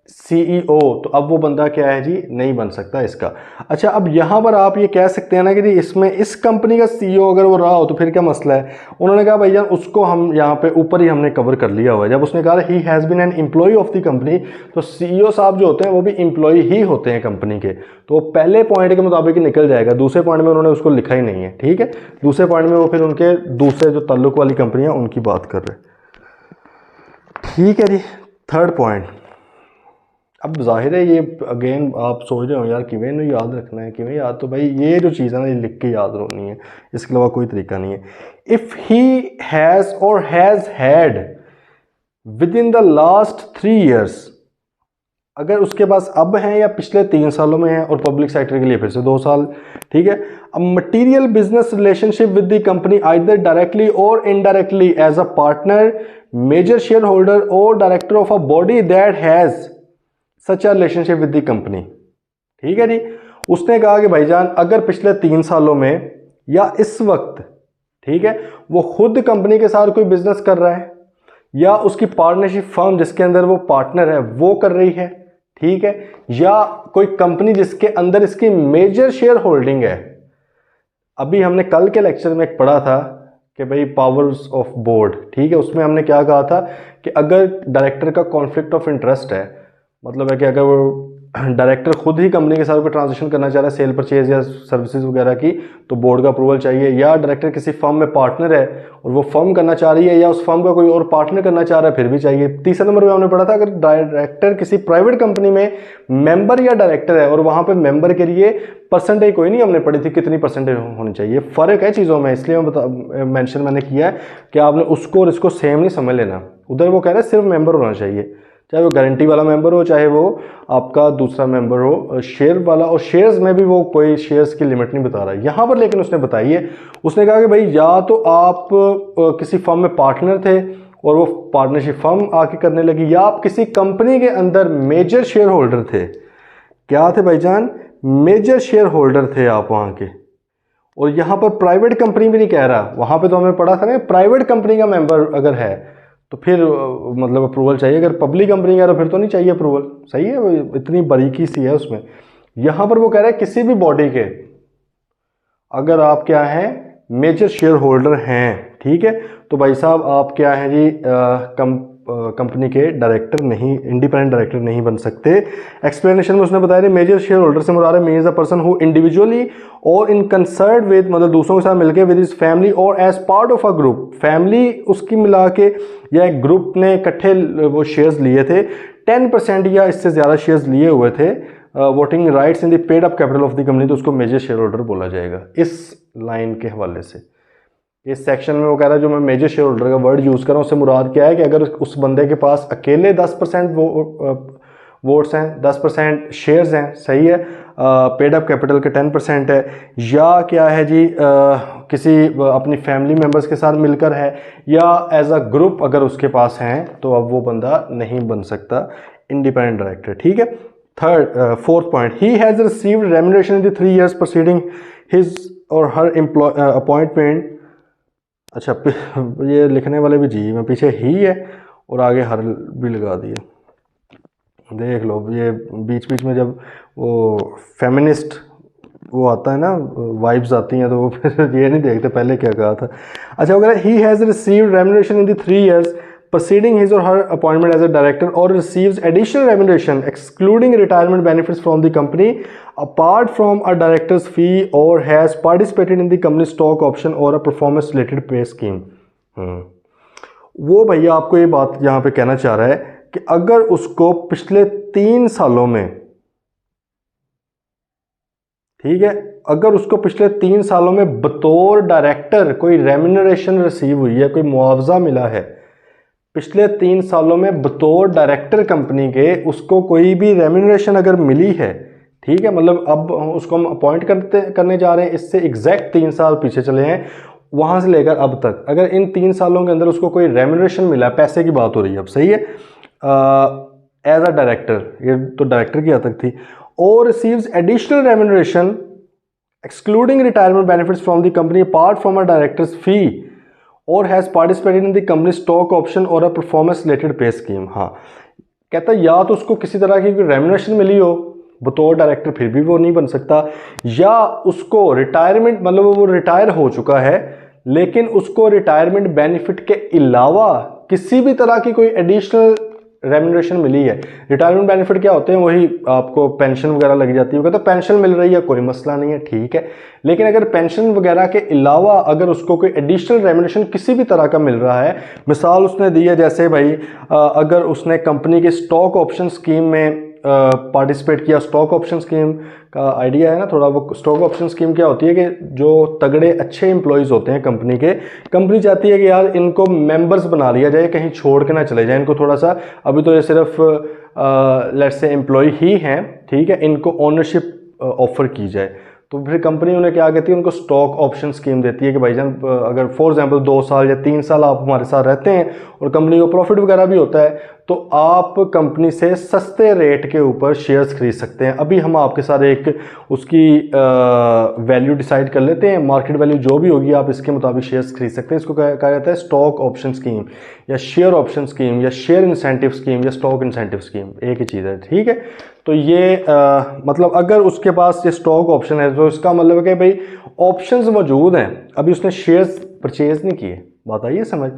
सीईओ, तो अब वो बंदा क्या है जी, नहीं बन सकता इसका। अच्छा, अब यहाँ पर आप ये कह सकते हैं ना कि जी इसमें इस कंपनी का सीईओ अगर वो रहा हो तो फिर क्या मसला है। उन्होंने कहा भैया उसको हम यहाँ पे ऊपर ही हमने कवर कर लिया हुआ है। जब उसने कहा he has been an employee of the company, तो सीईओ साहब जो होते हैं वो भी एम्प्लॉय ही होते हैं कंपनी के, तो वो पहले पॉइंट के मुताबिक निकल जाएगा। दूसरे पॉइंट में उन्होंने उसको लिखा ही नहीं है, ठीक है, दूसरे पॉइंट में वो फिर उनके दूसरे जो ताल्लुक वाली कंपनियाँ उनकी बात कर रहे हैं। ठीक है जी, थर्ड पॉइंट। अब जाहिर है ये अगेन आप सोच रहे हो यार किवें नहीं याद रखना है, किवें याद, तो भाई ये जो चीज़ है ना ये लिख के याद होनी है, इसके अलावा कोई तरीका नहीं है। इफ़ ही हैज़ और has had with in the last 3 years, अगर उसके पास अब है या पिछले 3 सालों में है, और पब्लिक सेक्टर के लिए फिर से 2 साल, ठीक है। अब material business relationship with the company either directly और indirectly as a partner, major share holder और director of a body that has such a relationship with the company, ठीक है जी। उसने कहा कि भाईजान अगर पिछले 3 सालों में या इस वक्त, ठीक है, वो खुद कंपनी के साथ कोई बिजनेस कर रहा है या उसकी पार्टनरशिप फर्म जिसके अंदर वो पार्टनर है वो कर रही है, ठीक है, या कोई कंपनी जिसके अंदर इसकी मेजर शेयर होल्डिंग है। अभी हमने कल के लेक्चर में एक पढ़ा था कि भाई पावर्स ऑफ बोर्ड, ठीक है, उसमें हमने क्या कहा था कि अगर डायरेक्टर का कॉन्फ्लिक्ट ऑफ इंटरेस्ट है, मतलब है कि अगर वो डायरेक्टर खुद ही कंपनी के साथ कोई ट्रांजेक्शन करना चाह रहा है सेल परचेज या सर्विसेज वगैरह की, तो बोर्ड का अप्रूवल चाहिए, या डायरेक्टर किसी फर्म में पार्टनर है और वो फर्म करना चाह रही है या उस फर्म का कोई और पार्टनर करना चाह रहा है फिर भी चाहिए। तीसरे नंबर पे हमने पढ़ा था अगर डायरेक्टर किसी प्राइवेट कंपनी में मेंबर या डायरेक्टर है और वहाँ पर मेंबर के लिए परसेंटेज कोई नहीं हमने पढ़ी थी कितनी परसेंटेज होनी चाहिए, फ़र्क है चीज़ों में, इसलिए मेंशन मैंने किया है कि आपने उसको और इसको सेम नहीं समझ लेना। उधर वो कह रहे हैं सिर्फ मेंबर होना चाहिए, चाहे वो गारंटी वाला मेंबर हो चाहे वो आपका दूसरा मेंबर हो शेयर वाला, और शेयर्स में भी वो कोई शेयर्स की लिमिट नहीं बता रहा है यहाँ पर, लेकिन उसने बताई है। उसने कहा कि भाई या तो आप किसी फर्म में पार्टनर थे और वो पार्टनरशिप फर्म आके करने लगी, या आप किसी कंपनी के अंदर मेजर शेयर होल्डर थे। क्या थे भाईजान? मेजर शेयर होल्डर थे आप वहाँ के। और यहाँ पर प्राइवेट कंपनी भी नहीं कह रहा, वहाँ पे तो हमें पढ़ा था ना प्राइवेट कंपनी का मेंबर अगर है तो फिर मतलब अप्रूवल चाहिए, अगर पब्लिक कंपनी का तो फिर तो नहीं चाहिए अप्रूवल। सही है, इतनी बारीकी सी है उसमें। यहाँ पर वो कह रहा है किसी भी बॉडी के अगर आप क्या हैं मेजर शेयर होल्डर हैं, ठीक है। तो भाई साहब आप क्या हैं जी, कंपनी के डायरेक्टर नहीं, इंडिपेंडेंट डायरेक्टर नहीं बन सकते। एक्सप्लेनेशन में उसने बताया मेजर शेयर होल्डर से मुराद means a person who individually और इन कंसर्न विद, मतलब दूसरों के साथ मिलकर, विद हिज फैमिली और as part of a group, family उसकी मिला के या एक ग्रुप ने इकट्ठे वो शेयर्स लिए थे, 10% या इससे ज़्यादा शेयर्स लिए हुए थे, voting rights in the paid up capital of the company, तो उसको मेजर शेयर होल्डर बोला जाएगा। इस लाइन के हवाले से इस सेक्शन में वो कह रहा है जो मैं मेजर शेयर होल्डर का वर्ड यूज़ कर रहा हूँ उससे मुराद क्या है कि अगर उस बंदे के पास अकेले 10% वोट्स हैं, 10% शेयर्स हैं, सही है, पेड अप कैपिटल के 10% है, या क्या है जी किसी अपनी फैमिली मेम्बर्स के साथ मिलकर है, या एज अ ग्रुप अगर उसके पास हैं, तो अब वो बंदा नहीं बन सकता इंडिपेंडेंट डायरेक्टर। ठीक है। Fourth point, he has received remuneration in the 3 years proceeding his और हर अपॉइंटमेंट। अच्छा, ये लिखने वाले भी जी में पीछे ही है और आगे हर भी लगा दिए, देख लो। ये बीच बीच में जब वो फेमिनिस्ट वो आता है ना, वाइब्स आती हैं, तो वो फिर ये नहीं देखते पहले क्या कहा था। अच्छा, अगर he has received remuneration in the 3 years preceding his or her appointment as a director or receives additional remuneration excluding retirement benefits from the company apart from a director's fee or has participated in the company's stock option or a performance related pay scheme। वो भैया आपको ये बात यहाँ पे कहना चाह रहा है कि अगर उसको पिछले 3 सालों में, ठीक है, अगर उसको पिछले 3 सालों में बतौर डायरेक्टर कोई रेम्यूनरेशन रिसीव हुई है, कोई मुआवजा मिला है, पिछले 3 सालों में बतौर डायरेक्टर कंपनी के उसको कोई भी रेम्यूनरेशन अगर मिली है, ठीक है, मतलब अब उसको हम अपॉइंट करने जा रहे हैं, इससे एग्जैक्ट 3 साल पीछे चले हैं, वहाँ से लेकर अब तक, अगर इन 3 सालों के अंदर उसको कोई रेम्यूनरेशन मिला, पैसे की बात हो रही है अब, सही है, एज अ डायरेक्टर, ये तो डायरेक्टर की हद तक थी, और receives additional remuneration excluding retirement benefits from the company apart from a director's fee और has participated in the company stock option और a performance related pay scheme. हाँ, कहता है या तो उसको किसी तरह की रेम्यूनरेशन मिली हो बतौर डायरेक्टर, फिर भी वो नहीं बन सकता, या उसको रिटायरमेंट, मतलब वो रिटायर हो चुका है लेकिन उसको रिटायरमेंट बेनिफिट के अलावा किसी भी तरह की कोई एडिशनल रेम्यूनरेशन मिली है। रिटायरमेंट बेनिफिट क्या होते हैं, वही आपको पेंशन वगैरह लगी जाती है, तो पेंशन मिल रही है, कोई मसला नहीं है, ठीक है, लेकिन अगर पेंशन वगैरह के अलावा अगर उसको कोई एडिशनल रेम्यूनरेशन किसी भी तरह का मिल रहा है, मिसाल उसने दी है जैसे भाई अगर उसने कंपनी के स्टॉक ऑप्शन स्कीम में पार्टिसिपेट किया, स्टॉक ऑप्शन स्कीम का आइडिया है ना थोड़ा, वो स्टॉक ऑप्शन स्कीम क्या होती है कि जो तगड़े अच्छे एम्प्लॉयज़ होते हैं कंपनी के, कंपनी चाहती है कि यार इनको मेंबर्स बना लिया जाए, कहीं छोड़ के ना चले जाए, इनको थोड़ा सा, अभी तो ये सिर्फ लेट्स से एम्प्लॉय ही हैं, ठीक है, इनको ओनरशिप ऑफर की जाए, तो फिर कंपनी उन्हें क्या कहती है, उनको स्टॉक ऑप्शन स्कीम देती है कि भाईजान अगर फॉर एग्जांपल 2 साल या 3 साल आप हमारे साथ रहते हैं और कंपनी को प्रॉफिट वगैरह भी होता है, तो आप कंपनी से सस्ते रेट के ऊपर शेयर्स खरीद सकते हैं। अभी हम आपके साथ एक उसकी वैल्यू डिसाइड कर लेते हैं, मार्केट वैल्यू जो भी होगी आप इसके मुताबिक शेयर्स खरीद सकते हैं। इसको कहा जाता है स्टॉक ऑप्शन स्कीम या शेयर ऑप्शन स्कीम या शेयर इंसेंटिव स्कीम या स्टॉक इंसेंटिव स्कीम, एक ही चीज़ है, ठीक है। तो ये मतलब अगर उसके पास ये स्टॉक ऑप्शन है तो इसका मतलब है कि भाई ऑप्शंस मौजूद हैं, अभी उसने शेयर्स परचेज नहीं किए, बात आई है समझ,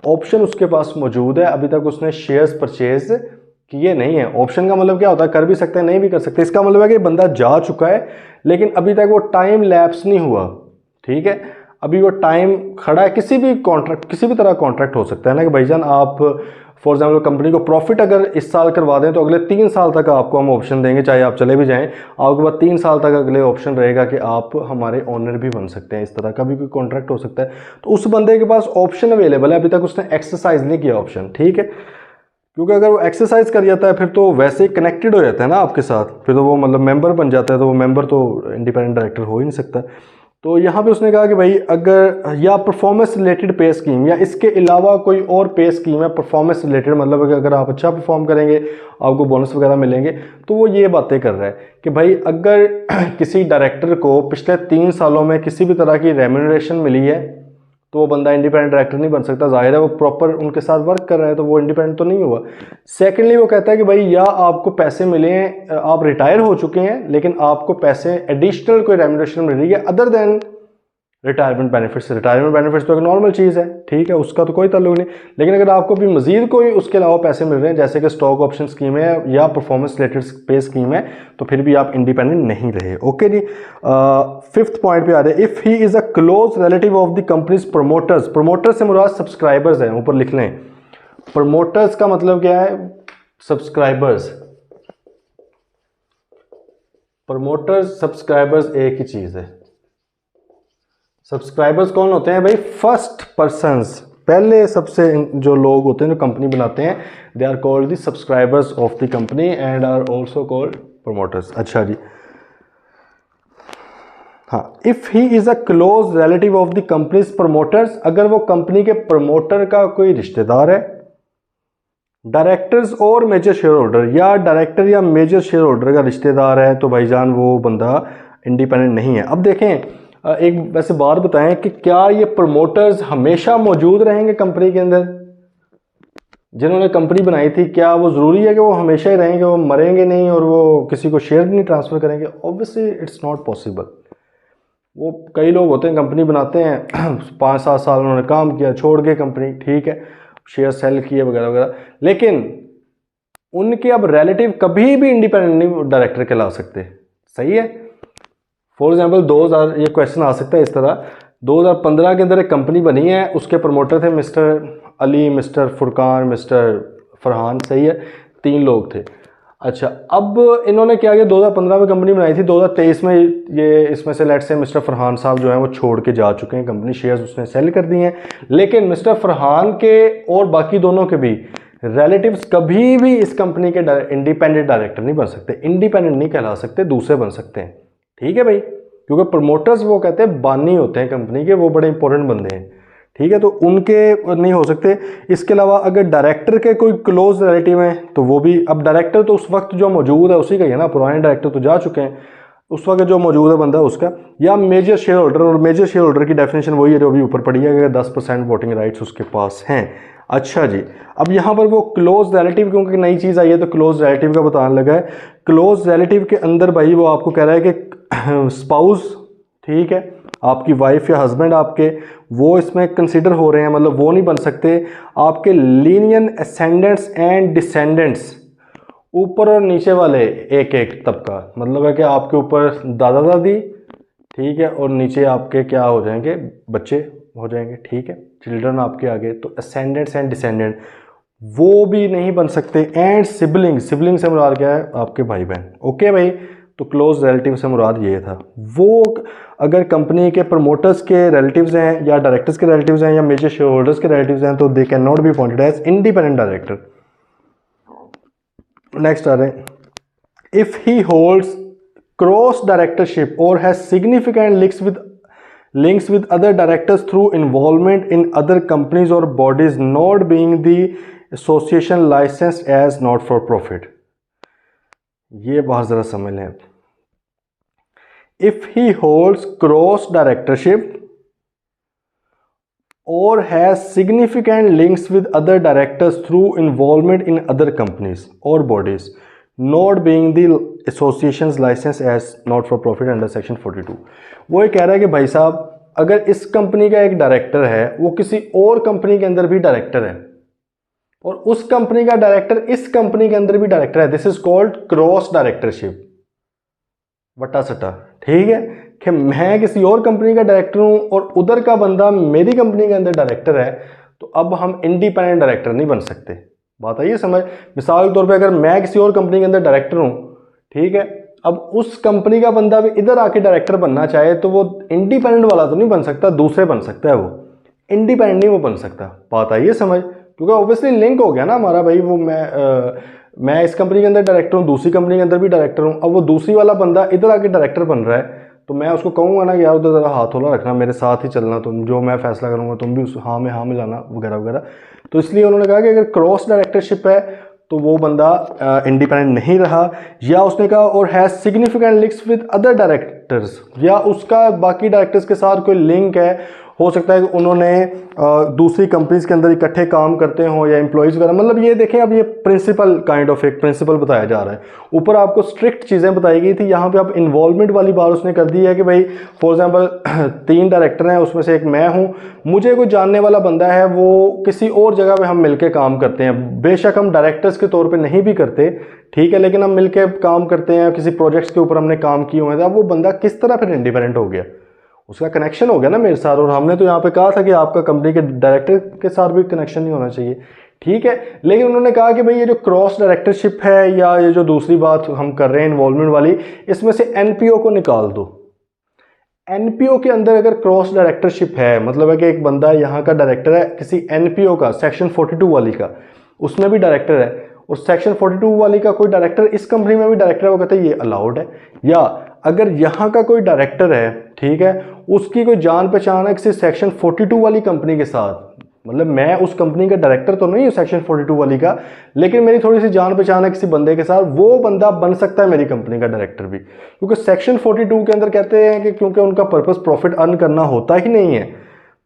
ऑप्शन उसके पास मौजूद है, अभी तक उसने शेयर्स परचेज किए नहीं है। ऑप्शन का मतलब क्या होता है, कर भी सकते हैं नहीं भी कर सकते, इसका मतलब है कि बंदा जा चुका है लेकिन अभी तक वो टाइम लैप्स नहीं हुआ, ठीक है, अभी वो टाइम खड़ा है। किसी भी कॉन्ट्रैक्ट, किसी भी तरह कॉन्ट्रैक्ट हो सकता है ना कि भाईजान आप फॉर एग्जाम्पल कंपनी को प्रॉफिट अगर इस साल करवा दें तो अगले 3 साल तक आपको हम ऑप्शन देंगे, चाहे आप चले भी जाएं, आपके पास 3 साल तक अगले ऑप्शन रहेगा कि आप हमारे ओनर भी बन सकते हैं। इस तरह का भी कोई कॉन्ट्रैक्ट हो सकता है, तो उस बंदे के पास ऑप्शन अवेलेबल है, अभी तक उसने एक्सरसाइज नहीं किया ऑप्शन, ठीक है, क्योंकि अगर वो एक्सरसाइज कर जाता है फिर तो वैसे ही कनेक्टेड हो जाता है ना आपके साथ, फिर तो वो मतलब मेंबर बन जाता है, तो वो मेंबर तो इंडिपेंडेंट डायरेक्टर हो ही नहीं सकता। तो यहाँ पे उसने कहा कि भाई अगर या परफॉर्मेंस रिलेटेड पे स्कीम या इसके अलावा कोई और पे स्कीम है परफॉर्मेंस रिलेटेड, मतलब कि अगर आप अच्छा परफॉर्म करेंगे आपको बोनस वगैरह मिलेंगे, तो वो ये बातें कर रहा है कि भाई अगर किसी डायरेक्टर को पिछले 3 सालों में किसी भी तरह की रेम्यूनरेशन मिली है तो वो बंदा इंडिपेंडेंट डायरेक्टर नहीं बन सकता, जाहिर है वो प्रॉपर उनके साथ वर्क कर रहा है तो वो इंडिपेंडेंट तो नहीं हुआ। सेकेंडली वो कहता है कि भाई या आपको पैसे मिले हैं, आप रिटायर हो चुके हैं लेकिन आपको पैसे एडिशनल कोई रेम्यूनरेशन मिल रही है अदर देन रिटायरमेंट बेनिफिट्स तो एक नॉर्मल चीज़ है, ठीक है, उसका तो कोई ताल्लुक नहीं। लेकिन अगर आपको भी मजीद कोई उसके अलावा पैसे मिल रहे हैं, जैसे कि स्टॉक ऑप्शन स्कीम है या परफॉर्मेंस रिलेटेड पे स्कीम है, तो फिर भी आप इंडिपेंडेंट नहीं रहे। ओके जी। 5th पॉइंट पे आ रहे हैं, if he is a close relative of the company's promoters. Promoters से मुराद सब्सक्राइबर्स हैं, ऊपर लिख लें। प्रमोटर्स का मतलब क्या है? सब्सक्राइबर्स। प्रमोटर्स सब्सक्राइबर्स एक ही चीज़ है। सब्सक्राइबर्स कौन होते हैं भाई? फर्स्ट पर्सन्स, पहले सबसे जो लोग होते हैं जो कंपनी बनाते हैं, they are called the subscribers of the company and are also called promoters. अच्छा जी, हाँ, if he is a close relative of the company's promoters, अगर वो कंपनी के प्रमोटर का कोई रिश्तेदार है, डायरेक्टर्स और मेजर शेयर होल्डर, या डायरेक्टर या मेजर शेयर होल्डर का रिश्तेदार है, तो भाईजान वो बंदा इंडिपेंडेंट नहीं है। अब देखें, एक वैसे बात बताएं कि क्या ये प्रमोटर्स हमेशा मौजूद रहेंगे कंपनी के अंदर? जिन्होंने कंपनी बनाई थी, क्या वो ज़रूरी है कि वो हमेशा ही रहेंगे, वो मरेंगे नहीं और वो किसी को शेयर नहीं ट्रांसफ़र करेंगे? Obviously it's not possible. वो कई लोग होते हैं कंपनी बनाते हैं 5-7 साल उन्होंने काम किया, छोड़ के कंपनी, ठीक है, शेयर सेल किए वगैरह वगैरह, लेकिन उनके अब रिलेटिव कभी भी इंडिपेंडेंट नहीं डायरेक्टर कहला सकते। सही है। फॉर एग्जाम्पल 2000, ये क्वेश्चन आ सकता है इस तरह, 2015 के अंदर एक कंपनी बनी है, उसके प्रमोटर थे mister Ali, mister Furqan, mister Farhan. सही है, 3 लोग थे। अच्छा, अब इन्होंने क्या किया, 2015 में कंपनी बनाई थी, 2023 में ये इसमें से लेट से मिस्टर फरहान साहब जो हैं वो छोड़ के जा चुके हैं कंपनी, शेयर्स उसने सेल कर दिए हैं। लेकिन मिस्टर फरहान के और बाकी दोनों के भी रिलेटिव्स कभी भी इस कंपनी के इंडिपेंडेंट डायरेक्टर नहीं बन सकते, इंडिपेंडेंट नहीं कहला सकते, दूसरे बन सकते हैं। ठीक है भाई, क्योंकि प्रमोटर्स वो कहते हैं बानी होते हैं कंपनी के, वो बड़े इंपॉर्टेंट बंदे हैं, ठीक है, तो उनके नहीं हो सकते। इसके अलावा अगर डायरेक्टर के कोई क्लोज रिलेटिव हैं तो वो भी, अब डायरेक्टर तो उस वक्त जो मौजूद है उसी का ही है ना, पुराने डायरेक्टर तो जा चुके हैं, उस वक्त जो मौजूद है बंदा उसका, या मेजर शेयर होल्डर। और मेजर शेयर होल्डर की डेफिनेशन वही है जो अभी ऊपर पड़ी है, अगर 10% वोटिंग राइट्स उसके पास हैं। अच्छा जी, अब यहाँ पर वो क्लोज रिलेटिव, क्योंकि नई चीज़ आई है तो क्लोज रिलेटिव का बताने लगा है। क्लोज रिलेटिव के अंदर भाई वो आपको कह रहा है कि स्पाउस, ठीक है, आपकी वाइफ या हस्बैंड आपके, वो इसमें कंसिडर हो रहे हैं, मतलब वो नहीं बन सकते। आपके लीनियन असेंडेंट्स एंड डिसेंडेंट्स, ऊपर और नीचे वाले एक एक तबका, मतलब है कि आपके ऊपर दादा दादी, ठीक है, और नीचे आपके क्या हो जाएंगे, बच्चे हो जाएंगे, ठीक है, चिल्ड्रन आपके आगे, तो असेंडेंट्स एंड डिसेंडेंट वो भी नहीं बन सकते। एंड सिबलिंग, सिबलिंग से मुराद क्या है, आपके भाई बहन। ओके भाई, तो क्लोज रिलेटिव से मुराद ये था। वो अगर कंपनी के प्रमोटर्स के रिलेटिव्स हैं या डायरेक्टर्स के रिलेटिव्स हैं या मेजर शेयर होल्डर्स के रिलेटिव्स हैं, तो they can not be appointed as independent director. Next आ रहे हैं, if he holds cross directorship और has significant links with other directors through involvement in other companies or bodies not being the association licensed as not for profit। ये बात जरा समझ लें। If he holds cross directorship or has significant links with other directors through involvement in other companies or bodies not being the associations licensed as not for profit under section 42। वो ये कह रहा है कि भाई साहब, अगर इस कंपनी का एक डायरेक्टर है, वो किसी और कंपनी के अंदर भी डायरेक्टर है, और उस कंपनी का डायरेक्टर इस कंपनी के अंदर भी डायरेक्टर है, this is called cross directorship, वटा सटा, ठीक है, कि मैं किसी और कंपनी का डायरेक्टर हूं और उधर का बंदा मेरी कंपनी के अंदर डायरेक्टर है, तो अब हम इंडिपेंडेंट डायरेक्टर नहीं बन सकते। बात आइए समझ। मिसाल के तौर पे अगर मैं किसी और कंपनी के अंदर डायरेक्टर हूं, ठीक है, अब उस कंपनी का बंदा भी इधर आके डायरेक्टर बनना चाहे, तो वो इंडिपेंडेंट वाला तो नहीं बन सकता, दूसरे बन सकता है, वो इंडिपेंडेंट नहीं वो बन सकता। बात आइए समझ, क्योंकि ऑब्वियसली लिंक हो गया ना हमारा भाई, वो मैं इस कंपनी के अंदर डायरेक्टर हूँ, दूसरी कंपनी के अंदर भी डायरेक्टर हूँ, अब वो दूसरी वाला बंदा इधर आके डायरेक्टर बन रहा है, तो मैं उसको कहूँगा ना कि यार उधर ज़रा हाथ होला रखना, मेरे साथ ही चलना, तुम जो मैं फैसला करूँगा तुम भी उस हाँ में हाँ मिलाना वगैरह वगैरह। तो इसलिए उन्होंने कहा कि अगर क्रॉस डायरेक्टरशिप है तो वो बंदा इंडिपेंडेंट नहीं रहा, या उसने कहा और has significant links with other directors, या उसका बाकी डायरेक्टर्स के साथ कोई लिंक है हो सकता है कि उन्होंने दूसरी कंपनीज के अंदर इकट्ठे काम करते हों या एम्प्लॉयज़ वगैरह, मतलब ये देखें अब ये प्रिंसिपल काइंड ऑफ एक प्रिंसिपल बताया जा रहा है। ऊपर आपको स्ट्रिक्ट चीज़ें बताई गई थी, यहाँ पे अब इन्वॉल्वमेंट वाली बात उसने कर दी है कि भाई फॉर एग्जांपल 3 डायरेक्टर हैं, उसमें से एक मैं हूँ, मुझे कोई जानने वाला बंदा है, वो किसी और जगह पे हम मिलके काम करते हैं, बेशक हम डायरेक्टर्स के तौर पे नहीं भी करते, ठीक है, लेकिन हम मिलके काम करते हैं, किसी प्रोजेक्ट्स के ऊपर हमने काम किए हुए थे। अब वो बंदा किस तरह फिर इंडिपेंडेंट हो गया? उसका कनेक्शन हो गया ना मेरे साथ, और हमने तो यहाँ पे कहा था कि आपका कंपनी के डायरेक्टर के साथ भी कनेक्शन नहीं होना चाहिए, ठीक है। लेकिन उन्होंने कहा कि भाई ये जो क्रॉस डायरेक्टरशिप है या ये जो दूसरी बात हम कर रहे हैं इन्वॉल्वमेंट वाली, इसमें से एनपीओ को निकाल दो। एनपीओ के अंदर अगर क्रॉस डायरेक्टरशिप है, मतलब है कि एक बंदा यहाँ का डायरेक्टर है किसी एनपीओ का, सेक्शन 42 वाली का, उसमें भी डायरेक्टर है, और सेक्शन 42 वाली का कोई डायरेक्टर इस कंपनी में भी डायरेक्टर है, वो कहते हैं ये अलाउड है। या अगर यहाँ का कोई डायरेक्टर है, ठीक है, उसकी कोई जान पहचान है किसी सेक्शन 42 वाली कंपनी के साथ, मतलब मैं उस कंपनी का डायरेक्टर तो नहीं हूँ सेक्शन 42 वाली का, लेकिन मेरी थोड़ी सी जान पहचान है किसी बंदे के साथ, वो बंदा बन सकता है मेरी कंपनी का डायरेक्टर भी, क्योंकि सेक्शन 42 के अंदर कहते हैं कि क्योंकि उनका पर्पस प्रॉफिट अर्न करना होता ही नहीं है,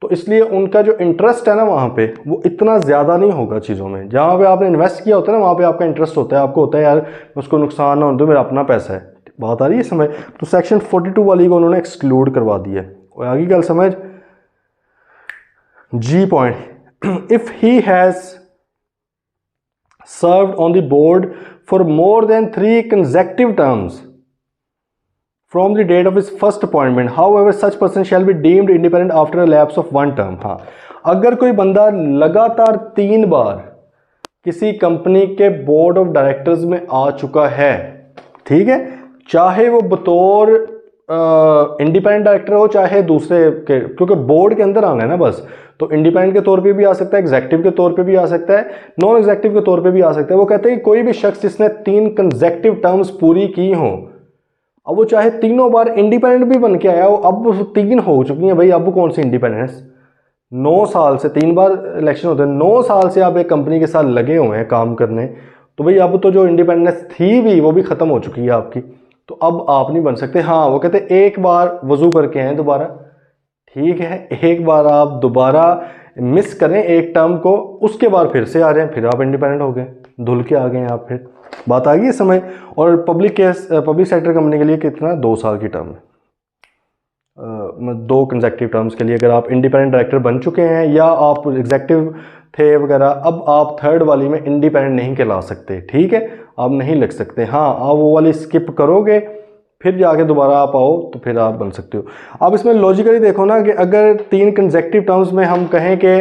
तो इसलिए उनका जो इंटरेस्ट है ना वहाँ पे वो इतना ज़्यादा नहीं होगा चीज़ों में। जहाँ पे आपने इन्वेस्ट किया होता है ना, वहाँ पे आपका इंटरेस्ट होता है, आपको होता है यार उसको नुकसान ना हो, तो मेरा अपना पैसा है। बात आ रही है समझ? तो सेक्शन 42 वाली को उन्होंने एक्सक्लूड करवा दिया है। और आगे गल समझ? जी point, if he has served on the board for more than 3 consecutive terms from the date of his first appointment, however such person shall be deemed independent after a lapse of 1 term। हाँ, अगर कोई बंदा लगातार 3 बार किसी company के board of directors में आ चुका है, ठीक है, चाहे वो बतौर इंडिपेंडेंट डायरेक्टर हो चाहे दूसरे के, क्योंकि बोर्ड के अंदर आना है ना बस, तो इंडिपेंडेंट के तौर पे भी आ सकता है, एग्जेक्टिव के तौर पे भी आ सकता है, नॉन एग्जेक्टिव के तौर पे भी आ सकता है। वो कहते हैं कि कोई भी शख्स जिसने 3 कंसेक्टिव टर्म्स पूरी की हो, अब वो चाहे तीनों बार इंडिपेंडेंट भी बन के आया हो, अब 3 हो चुकी हैं भाई, अब कौन सी इंडिपेंडेंस? 9 साल से 3 बार इलेक्शन होते हैं, 9 साल से आप एक कंपनी के साथ लगे हुए हैं काम करने, तो भाई अब तो जो इंडिपेंडेंस थी भी वो भी खत्म हो चुकी है आपकी, तो अब आप नहीं बन सकते। हाँ, वो कहते हैं एक बार वजू करके आए दोबारा, ठीक है, एक बार आप दोबारा मिस करें एक टर्म को, उसके बाद फिर से आ जाएं, फिर आप इंडिपेंडेंट हो गए, धुल के आ गए आप फिर। बात आ गई इस समय। और पब्लिक सेक्टर कंपनी के लिए कितना 2 साल की टर्म है, 2 कंसेक्टिव टर्म्स के लिए अगर आप इंडिपेंडेंट डायरेक्टर बन चुके हैं या आप एग्जेक्टिव थे वगैरह, अब आप थर्ड वाली में इंडिपेंडेंट नहीं कहला सकते, ठीक है, आप नहीं लग सकते। हाँ, आप वो वाली स्किप करोगे फिर जाके दोबारा आप आओ तो फिर आप बन सकते हो। अब इसमें लॉजिकली देखो ना कि अगर 3 कंसेक्टिव टर्म्स में हम कहें कि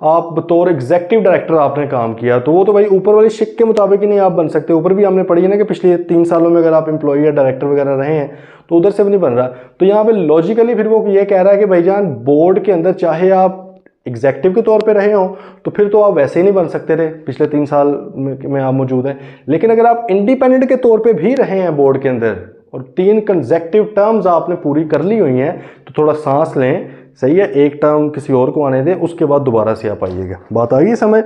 आप बतौर एग्जेक्टिव डायरेक्टर आपने काम किया, तो वो तो भाई ऊपर वाली शिक के मुताबिक ही नहीं आप बन सकते। ऊपर भी हमने पढ़ी है ना कि पिछले 3 सालों में अगर आप एम्प्लॉई या डायरेक्टर वगैरह रहे हैं तो उधर से भी नहीं बन रहा। तो यहाँ पे लॉजिकली फिर वो ये कह रहा है कि भाईजान बोर्ड के अंदर चाहे आप एग्जेक्टिव के तौर पे रहे हो तो फिर तो आप वैसे ही नहीं बन सकते थे, पिछले 3 साल में आप मौजूद हैं, लेकिन अगर आप इंडिपेंडेंट के तौर पे भी रहे हैं बोर्ड के अंदर और 3 कंसेक्टिव टर्म्स आपने पूरी कर ली हुई हैं, तो थोड़ा सांस लें, सही है, एक टर्म किसी और को आने दें, उसके बाद दोबारा से आप आइएगा। बात आ गई समझ?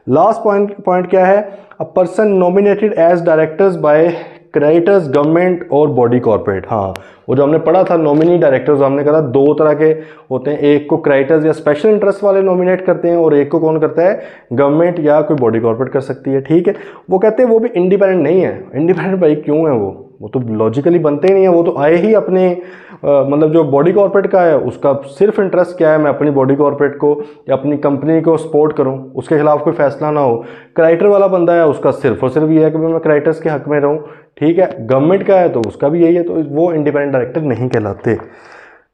लास्ट पॉइंट क्या है? A person nominated as directors by creditors, government और बॉडी कॉर्पोरेट। हाँ, वो जो हमने पढ़ा था नॉमिनी डायरेक्टर्स, हमने कहा 2 तरह के होते हैं, एक को क्रेडिटर्स या स्पेशल इंटरेस्ट वाले नॉमिनेट करते हैं और एक को कौन करता है? गवर्नमेंट या कोई बॉडी कॉर्पोरेट कर सकती है, ठीक है। वो कहते हैं वो भी इंडिपेंडेंट नहीं है। इंडिपेंडेंट भाई क्यों है वो तो लॉजिकली बनते ही नहीं है, वो तो आए ही अपने मतलब जो बॉडी कॉर्पोरेट का है उसका सिर्फ इंटरेस्ट क्या है, मैं अपनी बॉडी कॉर्पोरेट को या अपनी कंपनी को सपोर्ट करूं, उसके खिलाफ कोई फैसला ना हो। क्रेडिटर वाला बंदा है उसका सिर्फ और सिर्फ ये है कि मैं क्रेडिटर्स के हक में रहूं, ठीक है। गवर्नमेंट का है तो उसका भी यही है, तो वो इंडिपेंडेंट डायरेक्टर नहीं कहलाते,